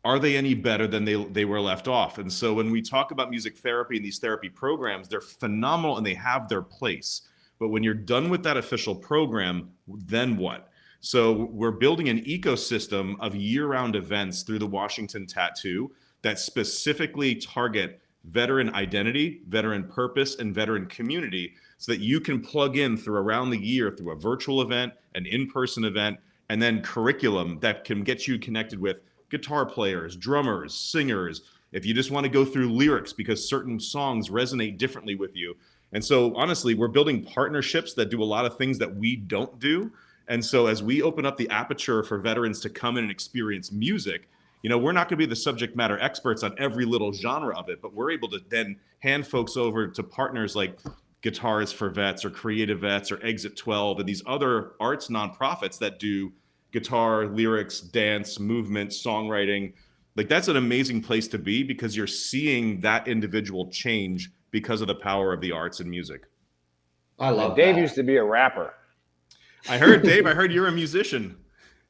Speaker 8: are they any better than they were left off? And so when we talk about music therapy and these therapy programs, they're phenomenal and they have their place. But when you're done with that official program, then what? So we're building an ecosystem of year-round events through the Washington Tattoo that specifically target veteran identity, veteran purpose, and veteran community so that you can plug in through around the year through a virtual event, an in-person event, and then curriculum that can get you connected with guitar players, drummers, singers, if you just want to go through lyrics because certain songs resonate differently with you. And so honestly, we're building partnerships that do a lot of things that we don't do. And so as we open up the aperture for veterans to come in and experience music, we're not going to be the subject matter experts on every little genre of it, but we're able to then hand folks over to partners like Guitars for Vets or Creative Vets or Exit 12 and these other arts nonprofits that do guitar, lyrics, dance, movement, songwriting. Like that's an amazing place to be because you're seeing that individual change because of the power of the arts and music.
Speaker 7: I love
Speaker 4: Dave
Speaker 7: that.
Speaker 4: used to be a rapper.
Speaker 8: I heard, Dave, you're a musician.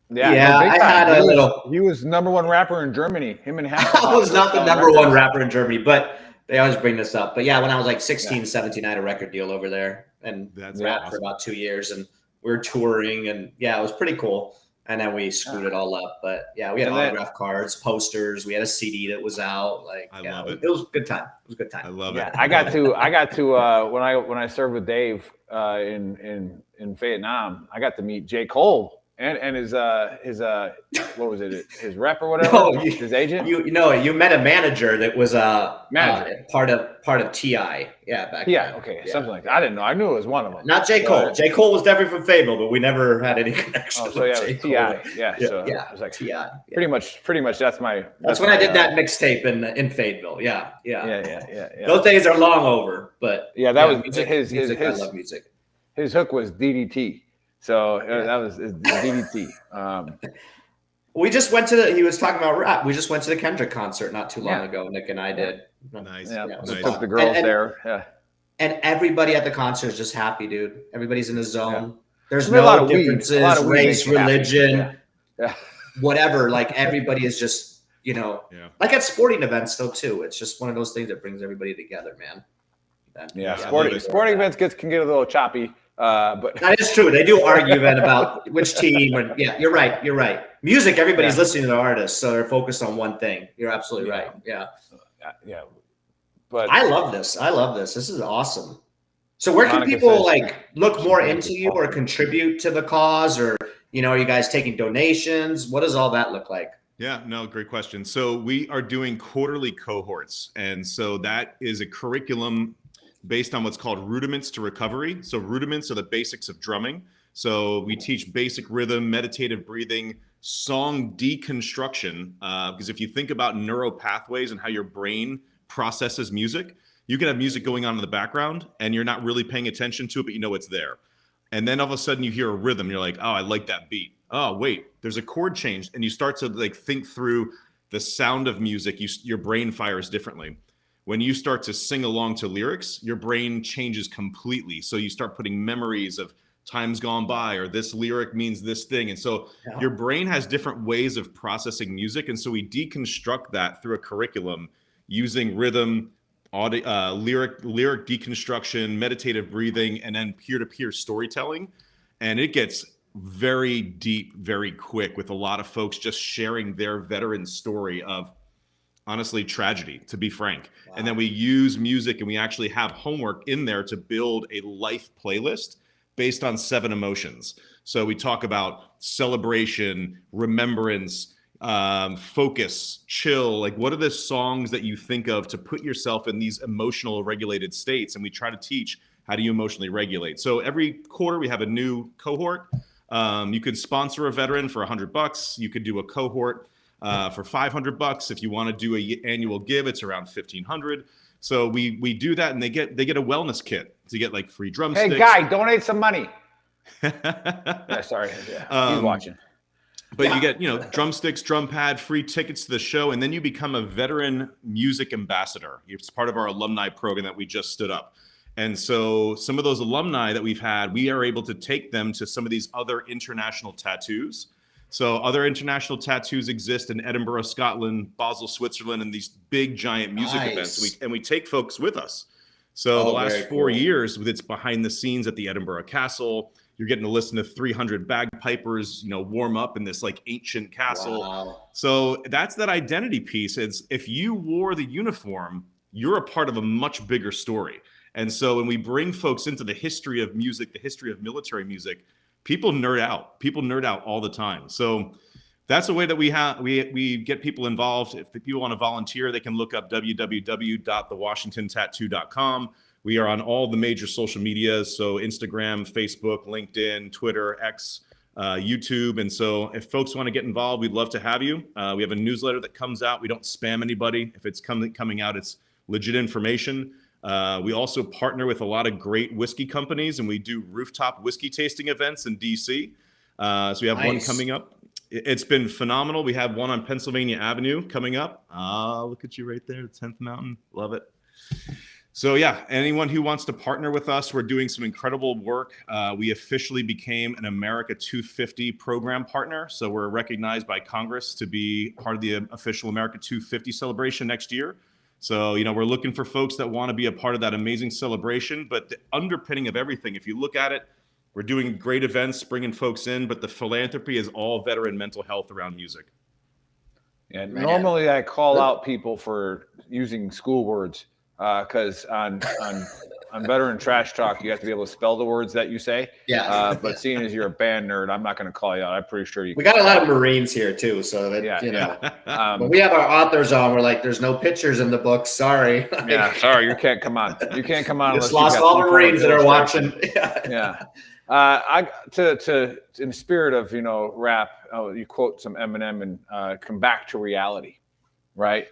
Speaker 7: Yeah, I had a little.
Speaker 4: He was number one rapper in Germany. Him and Hasselhoff.
Speaker 7: I was not the number one rapper in Germany, but they always bring this up. But yeah, when I was like 16, 17, I had a record deal over there and rapped for about 2 years, and we were touring, and yeah, it was pretty cool. And then we screwed it all up. But yeah, we had autograph cards, posters. We had a CD that was out. Like, it was a good time. It was a good time.
Speaker 8: I love it.
Speaker 4: I got to when I served with Dave in Vietnam, I got to meet J. Cole and his what was it? His rep or whatever.
Speaker 7: No,
Speaker 4: his agent.
Speaker 7: You met a manager that was part of TI. Yeah, back then.
Speaker 4: Okay, something like that. I didn't know. I knew it was one of them.
Speaker 7: Not J. Cole. J. Cole was definitely from Fable, but we never had any connection.
Speaker 4: Oh, so yeah, it was TI. Yeah, so it was like TI. Pretty much. That's
Speaker 7: when I did that mixtape in Fayetteville. Yeah. Those days are long over, but
Speaker 4: yeah, that was
Speaker 7: music. I love music.
Speaker 4: His hook was DDT. So that was DDT.
Speaker 7: We just went to he was talking about rap. We just went to the Kendrick concert not too long ago. Nick and I did.
Speaker 8: Nice.
Speaker 4: Yeah,
Speaker 8: nice.
Speaker 4: Took the girls there. Yeah.
Speaker 7: And everybody at the concert is just happy, dude. Everybody's in the zone. Yeah. There's
Speaker 4: no
Speaker 7: a lot of differences, race, religion, whatever. Like everybody is just, like at sporting events though too. It's just one of those things that brings everybody together, man.
Speaker 4: Sporting events can get a little choppy. But
Speaker 7: that is true. They do argue about which team. You're right. Music, everybody's listening to the artist, so they're focused on one thing. You're absolutely right. Yeah.
Speaker 4: But
Speaker 7: I love this. This is awesome. So where can people look more into you or contribute to the cause, or are you guys taking donations? What does all that look like?
Speaker 8: Yeah, no, great question. So we are doing quarterly cohorts, and so that is a curriculum based on what's called rudiments to recovery. So rudiments are the basics of drumming. So we teach basic rhythm, meditative breathing, song deconstruction. Because if you think about neural pathways and how your brain processes music, you can have music going on in the background and you're not really paying attention to it, but it's there. And then all of a sudden you hear a rhythm. You're like, oh, I like that beat. Oh, wait, there's a chord change. And you start to think through the sound of music. Your brain fires differently. When you start to sing along to lyrics, your brain changes completely. So you start putting memories of times gone by, or this lyric means this thing. And so your brain has different ways of processing music. And so we deconstruct that through a curriculum using rhythm, lyric deconstruction, meditative breathing, and then peer-to-peer storytelling. And it gets very deep, very quick with a lot of folks just sharing their veteran story of, honestly, tragedy, to be frank. Wow. And then we use music and we actually have homework in there to build a life playlist based on 7 emotions. So we talk about celebration, remembrance, focus, chill. Like, what are the songs that you think of to put yourself in these emotional regulated states? And we try to teach how do you emotionally regulate. So every quarter we have a new cohort. You could sponsor a veteran for $100. You could do a cohort for $500. If you want to do an annual give, it's around $1,500. So we do that, and they get a wellness kit to get like free drumsticks.
Speaker 4: Hey, guy, donate some money. Sorry, he's watching.
Speaker 8: But you get, drumsticks, drum pad, free tickets to the show, and then you become a veteran music ambassador. It's part of our alumni program that we just stood up. And so some of those alumni that we've had, we are able to take them to some of these other international tattoos. So other international tattoos exist in Edinburgh, Scotland, Basel, Switzerland, and these big giant music events. And we take folks with us. So the last 4 years, it's behind the scenes at the Edinburgh Castle. You're getting to listen to 300 bagpipers, warm up in this like ancient castle.
Speaker 7: Wow.
Speaker 8: So that's that identity piece. It's if you wore the uniform, you're a part of a much bigger story. And so when we bring folks into the history of music, the history of military music, people nerd out. People nerd out all the time. So that's a way that we get people involved. If people want to volunteer, they can look up www.thewashingtontattoo.com. We are on all the major social medias, so Instagram, Facebook, LinkedIn, Twitter, X, YouTube. And so if folks want to get involved, we'd love to have you. We have a newsletter that comes out. We don't spam anybody. If it's coming out, it's legit information. We also partner with a lot of great whiskey companies, and we do rooftop whiskey tasting events in DC. So we have one coming up. It's been phenomenal. We have one on Pennsylvania Avenue coming up. Look at you right there, the 10th Mountain. Love it. So yeah, anyone who wants to partner with us, we're doing some incredible work. We officially became an America 250 program partner. So we're recognized by Congress to be part of the official America 250 celebration next year. So, we're looking for folks that want to be a part of that amazing celebration. But the underpinning of everything, if you look at it, we're doing great events, bringing folks in, but the philanthropy is all veteran mental health around music.
Speaker 4: And normally I call out people for using school words. Because on Veteran Trash Talk, you have to be able to spell the words that you say.
Speaker 7: Yeah.
Speaker 4: But seeing as you're a band nerd, I'm not going to call you out. I'm pretty sure you.
Speaker 7: We got a lot of Marines here too, so that when we have our authors on, we're like, "There's no pictures in the book. Sorry."
Speaker 4: Sorry, you can't come on. You can't come on.
Speaker 7: Just lost all the Marines that are watching.
Speaker 4: To in the spirit of rap, you quote some Eminem and come back to reality, right?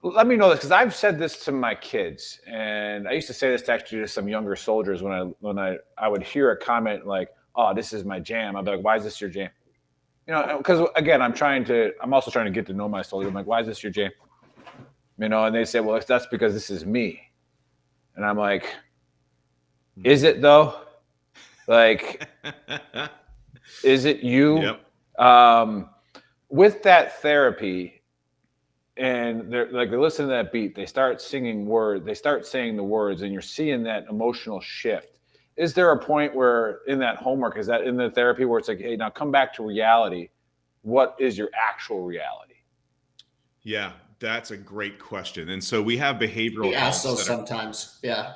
Speaker 4: Let me know this, because I've said this to my kids, and I used to say this to some younger soldiers when I would hear a comment like, "Oh, this is my jam." I'd be like, "Why is this your jam?" Because again, I'm also trying to get to know my soldiers. I'm like, "Why is this your jam?" And they say, "Well, that's because this is me," and I'm like, "Is it though? Like, is it you?"
Speaker 8: Yep.
Speaker 4: With that therapy. And they listen to that beat, they start singing words, they start saying the words, and you're seeing that emotional shift. Is there a point where in that homework, is that in the therapy where it's like, hey, now come back to reality. What is your actual reality?
Speaker 8: Yeah, that's a great question. And so we have behavioral.
Speaker 7: We ask those sometimes. Yeah.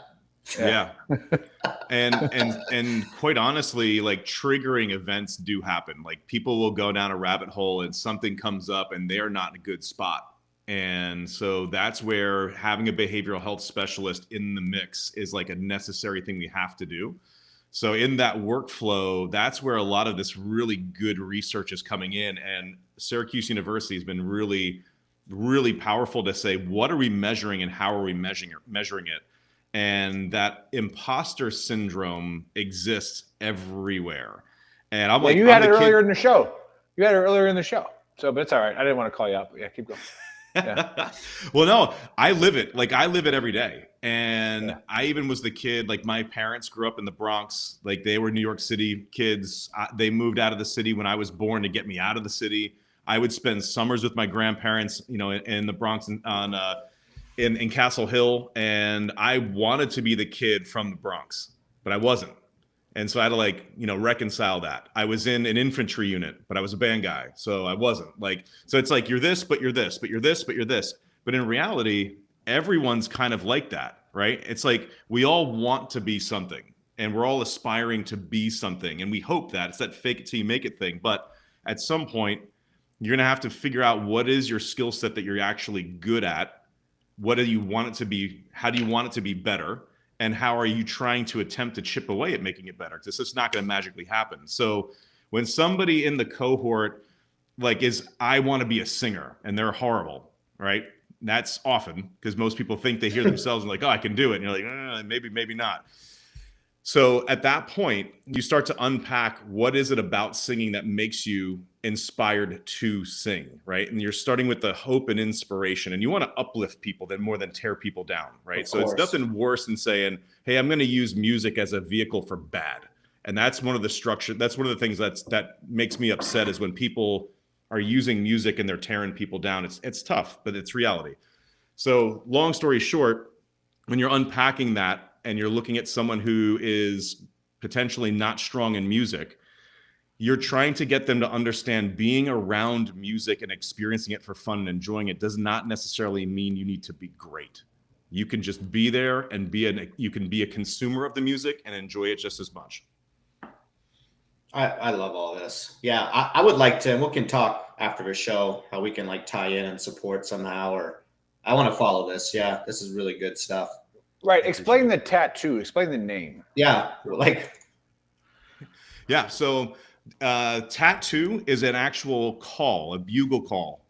Speaker 8: And quite honestly, like triggering events do happen. Like people will go down a rabbit hole and something comes up and they're not in a good spot. And so that's where having a behavioral health specialist in the mix is like a necessary thing we have to do. So in that workflow, that's where a lot of this really good research is coming in. And Syracuse University has been really, really powerful to say, what are we measuring and how are we measuring it? And that imposter syndrome exists everywhere. And I'm like,
Speaker 4: you had it earlier in the show. So, but it's all right. I didn't want to call you out, but yeah, keep going. Yeah.
Speaker 8: Well, no, I live it. Like I live it every day. And I even was the kid, like my parents grew up in the Bronx. Like they were New York City kids. They moved out of the city when I was born to get me out of the city. I would spend summers with my grandparents, in the Bronx in Castle Hill. And I wanted to be the kid from the Bronx, but I wasn't. And so I had to reconcile that. I was in an infantry unit, but I was a band guy. So I wasn't so it's like, you're this, but you're this, but you're this, but you're this. But in reality, everyone's kind of like that, right? It's like, we all want to be something and we're all aspiring to be something. And we hope that it's that fake it till you make it thing. But at some point, you're going to have to figure out what is your skill set that you're actually good at. What do you want it to be? How do you want it to be better? And how are you trying to attempt to chip away at making it better? Because it's just not going to magically happen. So when somebody in the cohort I want to be a singer and they're horrible, right? That's often because most people think they hear themselves and like, oh, I can do it. And you're like, maybe not. So at that point, you start to unpack what is it about singing that makes you inspired to sing, right? And you're starting with the hope and inspiration, and you want to uplift people more than tear people down, right?
Speaker 7: Of
Speaker 8: So it's
Speaker 7: course.
Speaker 8: nothing worse than saying, hey, I'm going to use music as a vehicle for bad. And that's one of the that's one of the things that makes me upset, is when people are using music and they're tearing people down. It's tough, but it's reality. So long story short, when you're unpacking that and you're looking at someone who is potentially not strong in music, you're trying to get them to understand being around music and experiencing it for fun and enjoying it does not necessarily mean you need to be great. You can just be there and you can be a consumer of the music and enjoy it just as much.
Speaker 7: I love all this. Yeah, I would like to, and we can talk after the show how we can like tie in and support somehow, or I want to follow this. Yeah, this is really good stuff.
Speaker 4: Right. Explain the tattoo. Explain the name.
Speaker 7: Yeah, like.
Speaker 8: Yeah. So tattoo is an actual call, a bugle call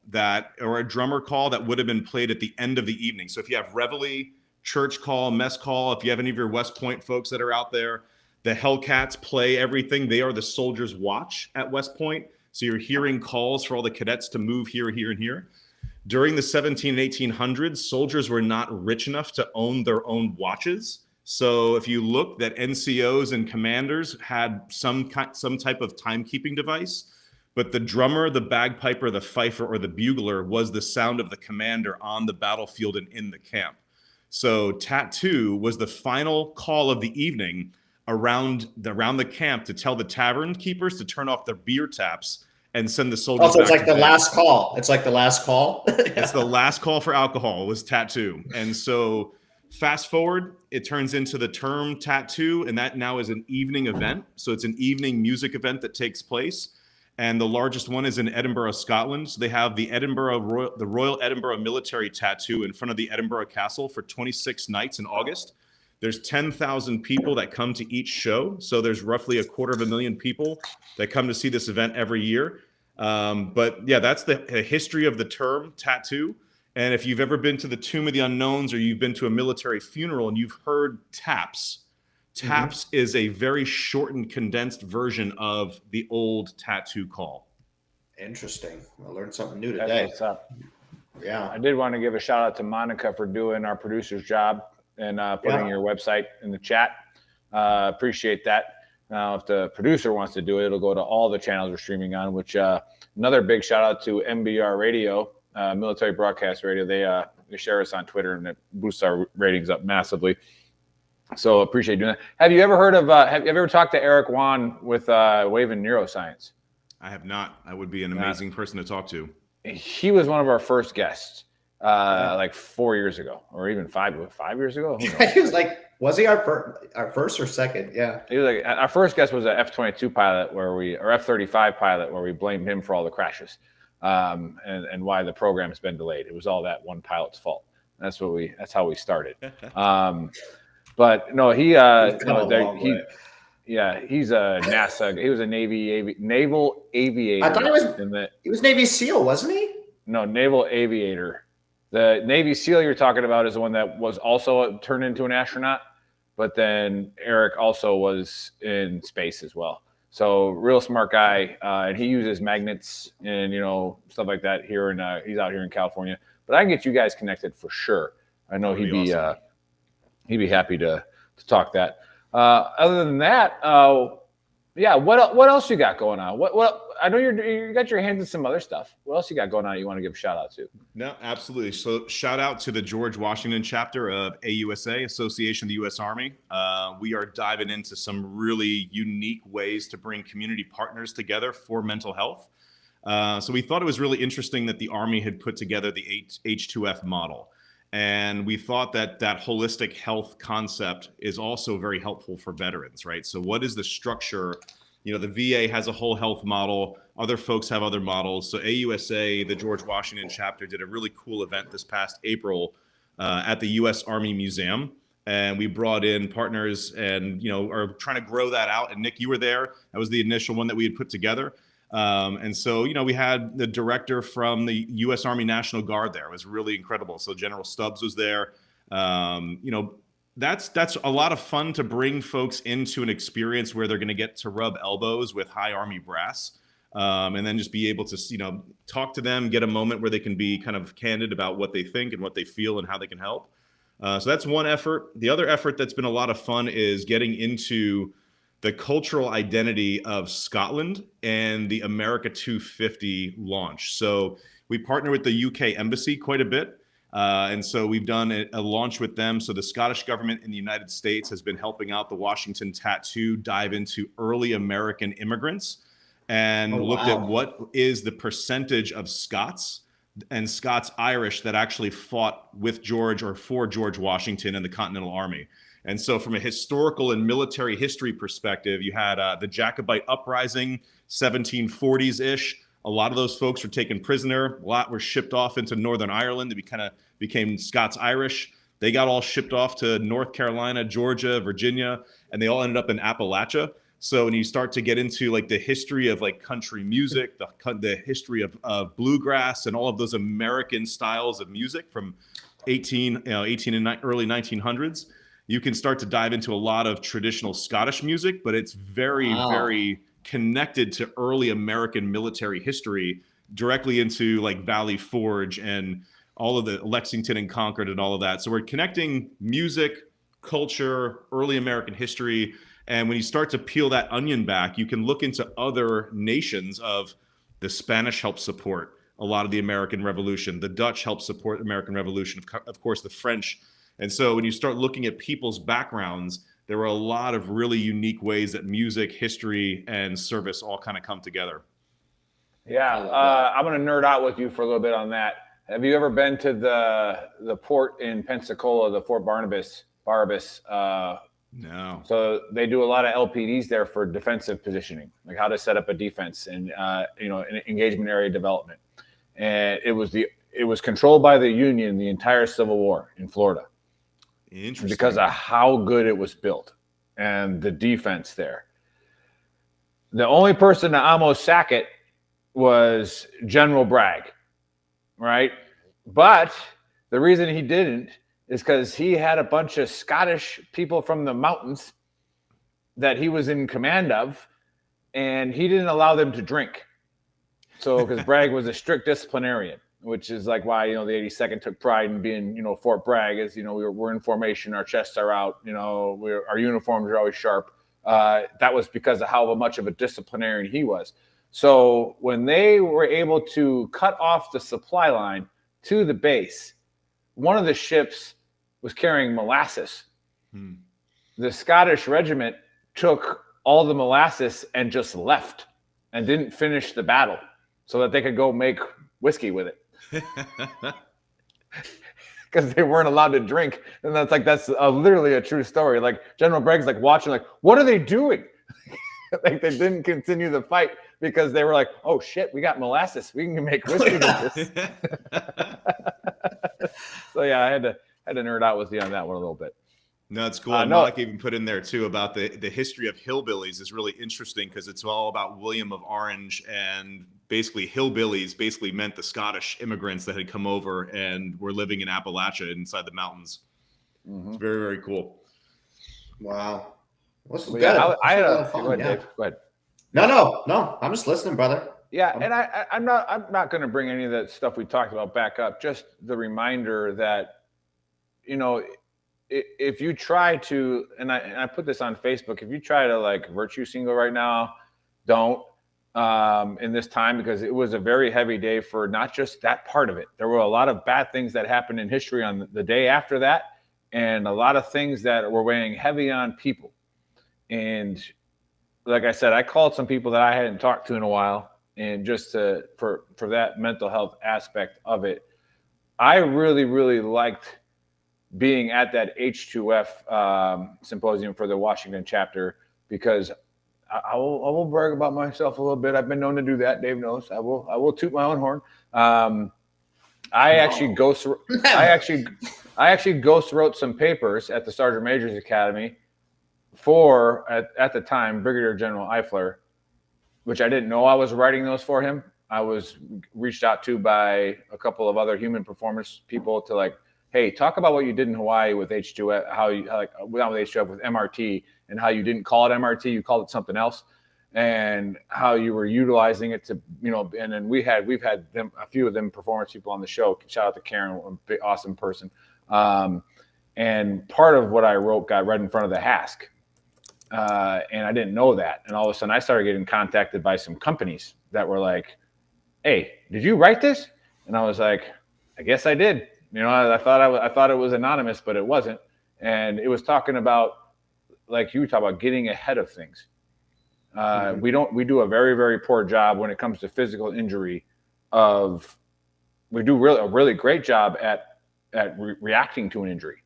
Speaker 8: or a drummer call that would have been played at the end of the evening. So if you have reveille, church call, mess call, if you have any of your West Point folks that are out there, the Hellcats play everything. They are the soldiers' watch at West Point. So you're hearing calls for all the cadets to move here, here, and here. During the 17 and 1800s, soldiers were not rich enough to own their own watches. So if you look, that NCOs and commanders had some type of timekeeping device, but the drummer, the bagpiper, the fifer, or the bugler was the sound of the commander on the battlefield and in the camp. So tattoo was the final call of the evening around the camp to tell the tavern keepers to turn off their beer taps and send the soldiers.
Speaker 7: Also, it's like the last call. It's like the last call.
Speaker 8: It's the last call for alcohol was tattoo. And so fast forward, it turns into the term tattoo, and that now is an evening event. So it's an evening music event that takes place. And the largest one is in Edinburgh, Scotland. So they have the Royal Edinburgh Military Tattoo in front of the Edinburgh Castle for 26 nights in August. There's 10,000 people that come to each show. So there's roughly 250,000 people that come to see this event every year. But yeah, that's the history of the term tattoo. And if you've ever been to the Tomb of the Unknowns or you've been to a military funeral and you've heard taps is a very shortened, condensed version of the old tattoo call.
Speaker 7: Interesting. I learned something new today.
Speaker 4: That's what's up.
Speaker 7: Yeah.
Speaker 4: I did want to give a shout out to Monica for doing our producer's job and putting your website in the chat. Appreciate that. Now, if the producer wants to do it, it'll go to all the channels we're streaming on, which another big shout out to MBR Radio, Military Broadcast Radio. They share us on Twitter, and it boosts our ratings up massively. So appreciate doing that. Have you ever heard of, have you ever talked to Eric Wan with Wave and Neuroscience?
Speaker 8: I have not. I would be an amazing person to talk to.
Speaker 4: He was one of our first guests. Like 4 years ago, or even 5 years ago.
Speaker 7: He was like, was he our first or second? Yeah.
Speaker 4: He was like, our first guest was an F-22 pilot or F-35 pilot where we blamed him for all the crashes, and why the program has been delayed. It was all that one pilot's fault. That's how we started. But no, he's a NASA. He was a naval aviator.
Speaker 7: I thought he was Navy SEAL, wasn't he?
Speaker 4: No, naval aviator. The Navy SEAL you're talking about is the one that was also turned into an astronaut, but then Eric also was in space as well. So real smart guy, and he uses magnets and stuff like that here, and he's out here in California. But I can get you guys connected for sure. I know he'd be happy to talk that. Other than that, what else you got going on? What I know you got your hands in some other stuff. What else you got going on you want to give a shout out to?
Speaker 8: No, absolutely. So shout out to the George Washington chapter of AUSA, Association of the U.S. Army. We are diving into some really unique ways to bring community partners together for mental health. So we thought it was really interesting that the Army had put together the H2F model. And we thought that holistic health concept is also very helpful for veterans, right? So what is the structure? The VA has a whole health model. Other folks have other models. So AUSA, the George Washington chapter, did a really cool event this past April at the U.S. Army Museum. And we brought in partners and, are trying to grow that out. And Nick, you were there. That was the initial one that we had put together. And so, we had the director from the U.S. Army National Guard there. It was really incredible. So General Stubbs was there. that's a lot of fun to bring folks into an experience where they're going to get to rub elbows with high Army brass, and then just be able to, talk to them, get a moment where they can be kind of candid about what they think and what they feel and how they can help. So that's one effort. The other effort that's been a lot of fun is getting into the cultural identity of Scotland and the America 250 launch. So we partner with the UK Embassy quite a bit. And so we've done a launch with them. So the Scottish government in the United States has been helping out the Washington Tattoo dive into early American immigrants and looked at what is the percentage of Scots and Scots Irish that actually fought with George or for George Washington and the Continental Army. And so from a historical and military history perspective, you had the Jacobite uprising, 1740s-ish. A lot of those folks were taken prisoner. A lot were shipped off into Northern Ireland to became Scots-Irish. They got all shipped off to North Carolina, Georgia, Virginia, and they all ended up in Appalachia. So when you start to get into like the history of like country music, the history of bluegrass and all of those American styles of music from 18 and early 1900s, you can start to dive into a lot of traditional Scottish music, but it's very, very connected to early American military history, directly into like Valley Forge and all of the Lexington and Concord and all of that. So we're connecting music, culture, early American history. And when you start to peel that onion back, you can look into other nations of the Spanish helped support a lot of the American Revolution. The Dutch helped support the American Revolution, of course, the French. And so when you start looking at people's backgrounds, there were a lot of really unique ways that music, history, and service all kind of come together.
Speaker 4: Yeah, I'm going to nerd out with you for a little bit on that. Have you ever been to the port in Pensacola, the Fort Barnabas?
Speaker 8: No.
Speaker 4: So they do a lot of LPDs there for defensive positioning, like how to set up a defense and an engagement area development. And it was controlled by the Union the entire Civil War in Florida.
Speaker 8: Interesting.
Speaker 4: Because of how good it was built and the defense there. The only person to almost sack it was General Bragg, right? But the reason he didn't is because he had a bunch of Scottish people from the mountains that he was in command of, and he didn't allow them to drink. So, because Bragg was a strict disciplinarian, which is like why, the 82nd took pride in being, Fort Bragg is, we're in formation, our chests are out, our uniforms are always sharp. That was because of how much of a disciplinarian he was. So when they were able to cut off the supply line to the base, one of the ships was carrying molasses. The Scottish regiment took all the molasses and just left and didn't finish the battle so that they could go make whiskey with it. Because they weren't allowed to drink. And that's literally a true story. Like General Bragg's like watching, like, what are they doing? Like they didn't continue the fight because they were like, oh shit, we got molasses. We can make whiskey with this. So yeah, I had to nerd out with you on that one a little bit.
Speaker 8: No, it's cool. Malik even put in there too about the history of hillbillies is really interesting because it's all about William of Orange, and basically hillbillies basically meant the Scottish immigrants that had come over and were living in Appalachia inside the mountains. It's very, very cool.
Speaker 7: Wow. What's good?
Speaker 4: I had a fun. Go ahead, Dave. Go ahead.
Speaker 7: No. I'm just listening, brother.
Speaker 4: Yeah, and I'm not going to bring any of that stuff we talked about back up. Just the reminder that, if you try to, and I put this on Facebook, if you try to like virtue single right now, don't in this time, because it was a very heavy day for not just that part of it. There were a lot of bad things that happened in history on the day after that, and a lot of things that were weighing heavy on people. And like I said, I called some people that I hadn't talked to in a while, and just for that mental health aspect of it, I really, really liked being at that H2F symposium for the Washington chapter, because I will brag about myself a little bit. I've been known to do that. Dave knows. I will toot my own horn. I actually ghost wrote some papers at the Sergeant Major's Academy for at the time Brigadier General Eifler, which I didn't know I was writing those for him. I was reached out to by a couple of other human performance people to like hey, talk about what you did in Hawaii with H2F, not with H2F, with MRT, and how you didn't call it MRT, you called it something else, and how you were utilizing it to, and then we've had them, a few of them performance people on the show. Shout out to Karen, an awesome person. And part of what I wrote got read in front of the HASC. And I didn't know that. And all of a sudden I started getting contacted by some companies that were like, hey, did you write this? And I was like, I guess I did. I thought it was anonymous, but it wasn't. And it was talking about, like you were talking about, getting ahead of things. We do a very, very poor job when it comes to physical injury. We do a really great job at reacting to an injury.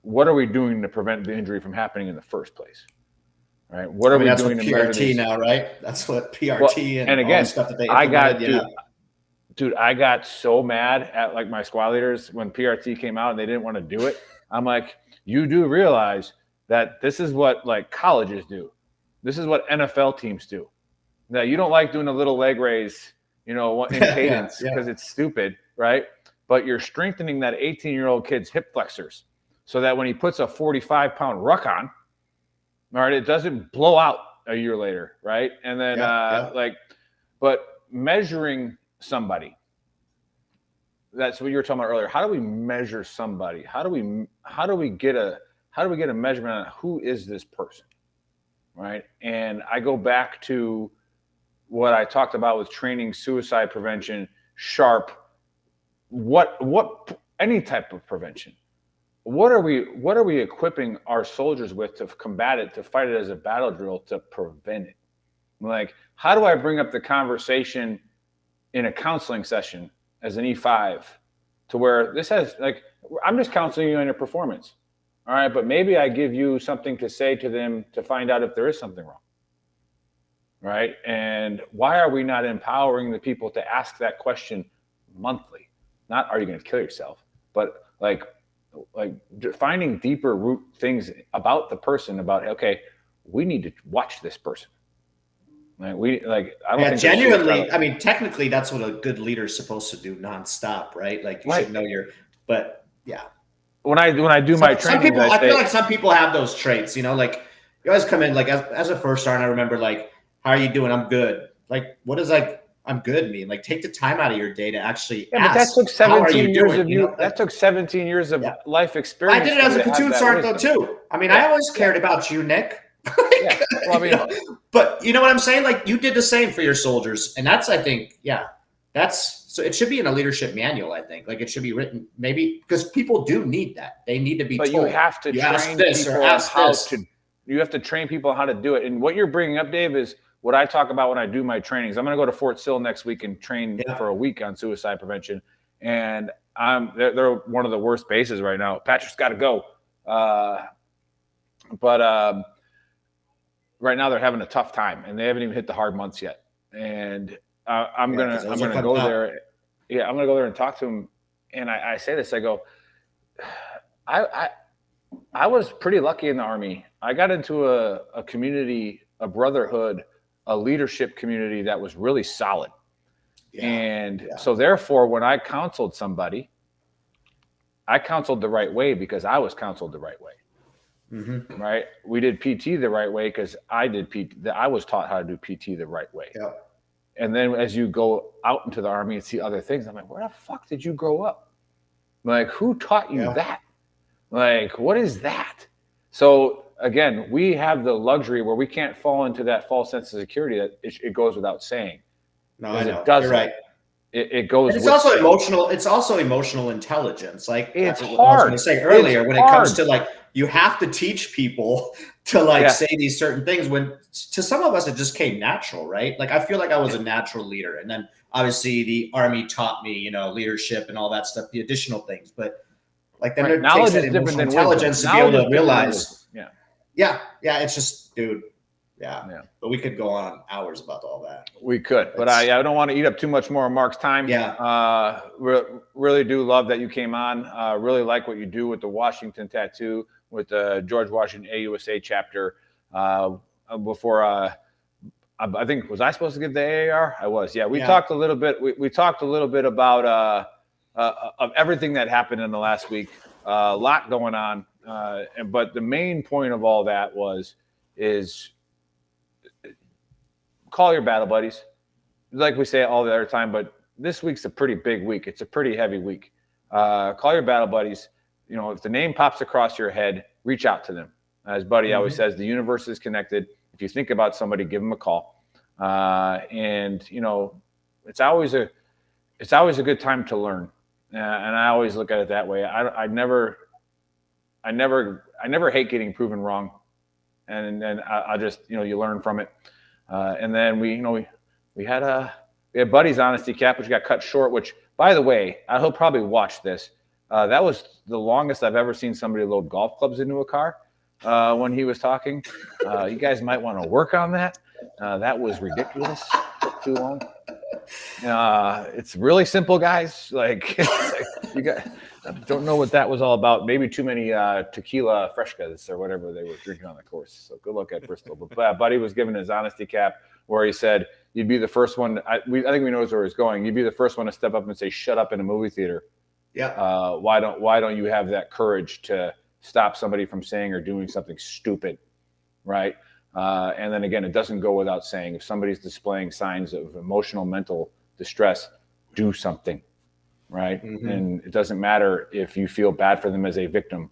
Speaker 4: What are we doing to prevent the injury from happening in the first place? Right? What are we doing to measure
Speaker 7: PRT now, right? That's what PRT and
Speaker 4: again,
Speaker 7: all the stuff that they implemented.
Speaker 4: Dude, I got so mad at like my squad leaders when PRT came out and they didn't want to do it. I'm like, you do realize that this is what like colleges do. This is what NFL teams do. Now you don't like doing a little leg raise, in cadence because it's stupid, right? But you're strengthening that 18-year-old kid's hip flexors so that when he puts a 45-pound ruck on, all right, it doesn't blow out a year later, right? And then but measuring somebody, that's what you were talking about earlier. How do we measure somebody? How do we get a measurement on who is this person, right? And I go back to what I talked about with training, suicide prevention, SHARP, any type of prevention. What are we equipping our soldiers with to combat it, to fight it as a battle drill, to prevent it? Like, how do I bring up the conversation in a counseling session as an E5 to where this has, like, I'm just counseling you on your performance. All right, but maybe I give you something to say to them to find out if there is something wrong. Right? And why are we not empowering the people to ask that question monthly? Not, are you going to kill yourself? But like finding deeper root things about the person, about, okay, we need to watch this person. I don't think
Speaker 7: genuinely. I mean, technically, that's what a good leader is supposed to do nonstop, right? Like you should know but yeah.
Speaker 4: When I do my training,
Speaker 7: I feel like some people have those traits. Like you always come in like as a first sergeant. I remember like, how are you doing? I'm good. Like, what does like I'm good mean? Like, take the time out of your day to actually ask.
Speaker 4: But that took 17 years of you. That took 17 years of life experience.
Speaker 7: I did it as a platoon sergeant though too. I mean, I always cared about you, Nick. But you know what I'm saying? Like, you did the same for your soldiers, and that's, I think, so it should be in a leadership manual. I think, like, it should be written, maybe, because people do need that. They need to be told.
Speaker 4: But you have to train people on how to. You have to train people on how to do it. And what you're bringing up, Dave, is what I talk about when I do my trainings. I'm going to go to Fort Sill next week and train for a week on suicide prevention. And they're one of the worst bases right now. Patrick's got to go. But right now they're having a tough time, and they haven't even hit the hard months yet. And I'm gonna go there. Yeah, I'm gonna go there and talk to them. And I say this. I go, I was pretty lucky in the Army. I got into a community, a brotherhood, a leadership community that was really solid. So therefore, when I counseled somebody, I counseled the right way because I was counseled the right way. Mm-hmm. Right? We did PT the right way because I was taught how to do PT the right way.
Speaker 7: Yeah.
Speaker 4: And then as you go out into the Army and see other things, I'm like, where the fuck did you grow up? Like, who taught you that? Like, what is that? So again, we have the luxury where we can't fall into that false sense of security that it goes without saying.
Speaker 7: No, I know.
Speaker 4: It doesn't.
Speaker 7: You're right.
Speaker 4: It goes.
Speaker 7: And it's also emotional. It's also emotional intelligence. Like
Speaker 4: it's
Speaker 7: hard.
Speaker 4: I was
Speaker 7: going to say earlier, when it comes to like, you have to teach people to like say these certain things. When to some of us it just came natural, right? Like I feel like I was a natural leader, and then obviously the Army taught me, leadership and all that stuff, the additional things. But like then it takes that emotional intelligence to be able to realize. Yeah. It's just, dude. Yeah. But we could go on hours about all that.
Speaker 4: We could, but I don't want to eat up too much more of Mark's time.
Speaker 7: Yeah.
Speaker 4: Really do love that you came on. Really like what you do with the Washington tattoo, with the George Washington AUSA chapter. Before, I think, was I supposed to give the AAR? I was. Yeah. We talked a little bit. We talked a little bit about of everything that happened in the last week. A lot going on, but the main point of all that is call your battle buddies. Like we say all the other time, but this week's a pretty big week. It's a pretty heavy week. Call your battle buddies. You know, if the name pops across your head, reach out to them. As Buddy always says, the universe is connected. If you think about somebody, give them a call. And you know, it's always a good time to learn. And I always look at it that way. I never hate getting proven wrong. And I just, you know, you learn from it. And then we had Buddy's honesty cap, which got cut short, which, by the way, he'll probably watch this. That was the longest I've ever seen somebody load golf clubs into a car when he was talking. You guys might want to work on that. That was ridiculous. Too long. It's really simple, guys. Like you guys don't know what that was all about. Maybe too many tequila frescas or whatever they were drinking on the course. So good luck at Bristol. But Buddy was given his honesty cap where he said, you'd be the first one. I think we know where he's going. You'd be the first one to step up and say, shut up in a movie theater. Yeah. Why don't you have that courage to stop somebody from saying or doing something stupid? Right. And then again, it doesn't go without saying, if somebody's displaying signs of emotional, mental distress, do something. Right. Mm-hmm. And it doesn't matter if you feel bad for them as a victim,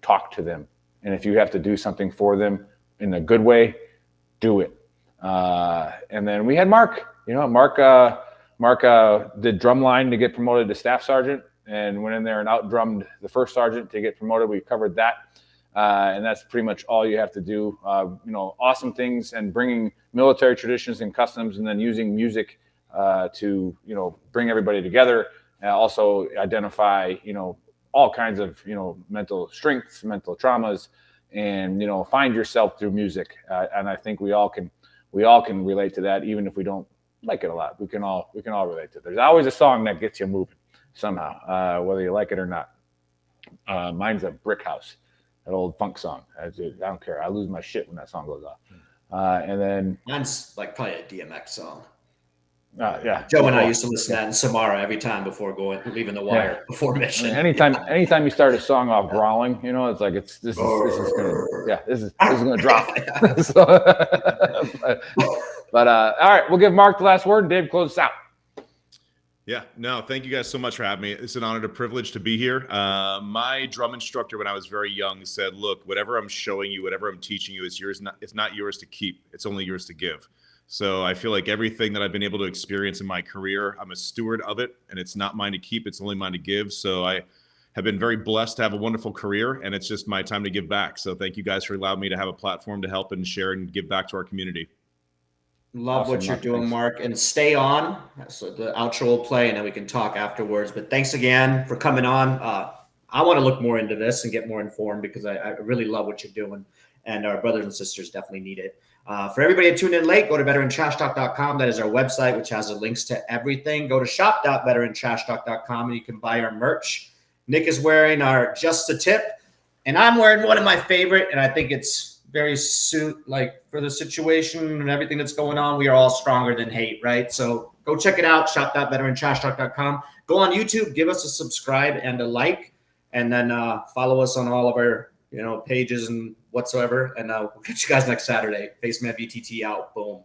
Speaker 4: talk to them. And if you have to do something for them in a good way, do it. And then we had Mark. You know, Mark did drumline to get promoted to staff sergeant and went in there and out-drummed the first sergeant to get promoted. We covered that. And that's pretty much all you have to do. You know, awesome things and bringing military traditions and customs and then using music to, you know, bring everybody together. Also identify, you know, all kinds of, you know, mental strengths, mental traumas, and, you know, find yourself through music. And I think we all can relate to that, even if we don't like it a lot. We can all relate to it. There's always a song that gets you moving somehow, whether you like it or not. Mine's a Brick House, that old funk song. I don't care. I lose my shit when that song goes off. And then
Speaker 7: mine's like probably a DMX song.
Speaker 4: Yeah.
Speaker 7: Joe and I used to listen to that in Samara every time before leaving the wire before mission.
Speaker 4: I mean, anytime you start a song off growling, you know, it's like this is gonna drop. So, but all right, we'll give Mark the last word, and Dave, close us out.
Speaker 8: Yeah, no, thank you guys so much for having me. It's an honor and a privilege to be here. My drum instructor when I was very young said, look, whatever I'm showing you, whatever I'm teaching you, it's not yours to keep. It's only yours to give. So I feel like everything that I've been able to experience in my career, I'm a steward of it, and it's not mine to keep. It's only mine to give. So I have been very blessed to have a wonderful career, and it's just my time to give back. So thank you guys for allowing me to have a platform to help and share and give back to our community.
Speaker 7: Love what you're doing, Mark, and stay on. So the outro will play, and then we can talk afterwards. But thanks again for coming on. I want to look more into this and get more informed because I really love what you're doing, and our brothers and sisters definitely need it. For everybody that tuned in late, go to VeteranTrashTalk.com. That is our website, which has the links to everything. Go to shop.VeteranTrashTalk.com, and you can buy our merch. Nick is wearing our Just the Tip, and I'm wearing one of my favorite, and I think it's very like for the situation and everything that's going on. We are all stronger than hate, right? So go check it out, shop.VeteranTrashTalk.com. Go on YouTube, give us a subscribe and a like, and then follow us on all of our pages and whatsoever. And we'll catch you guys next Saturday. Faceman VTT out. Boom.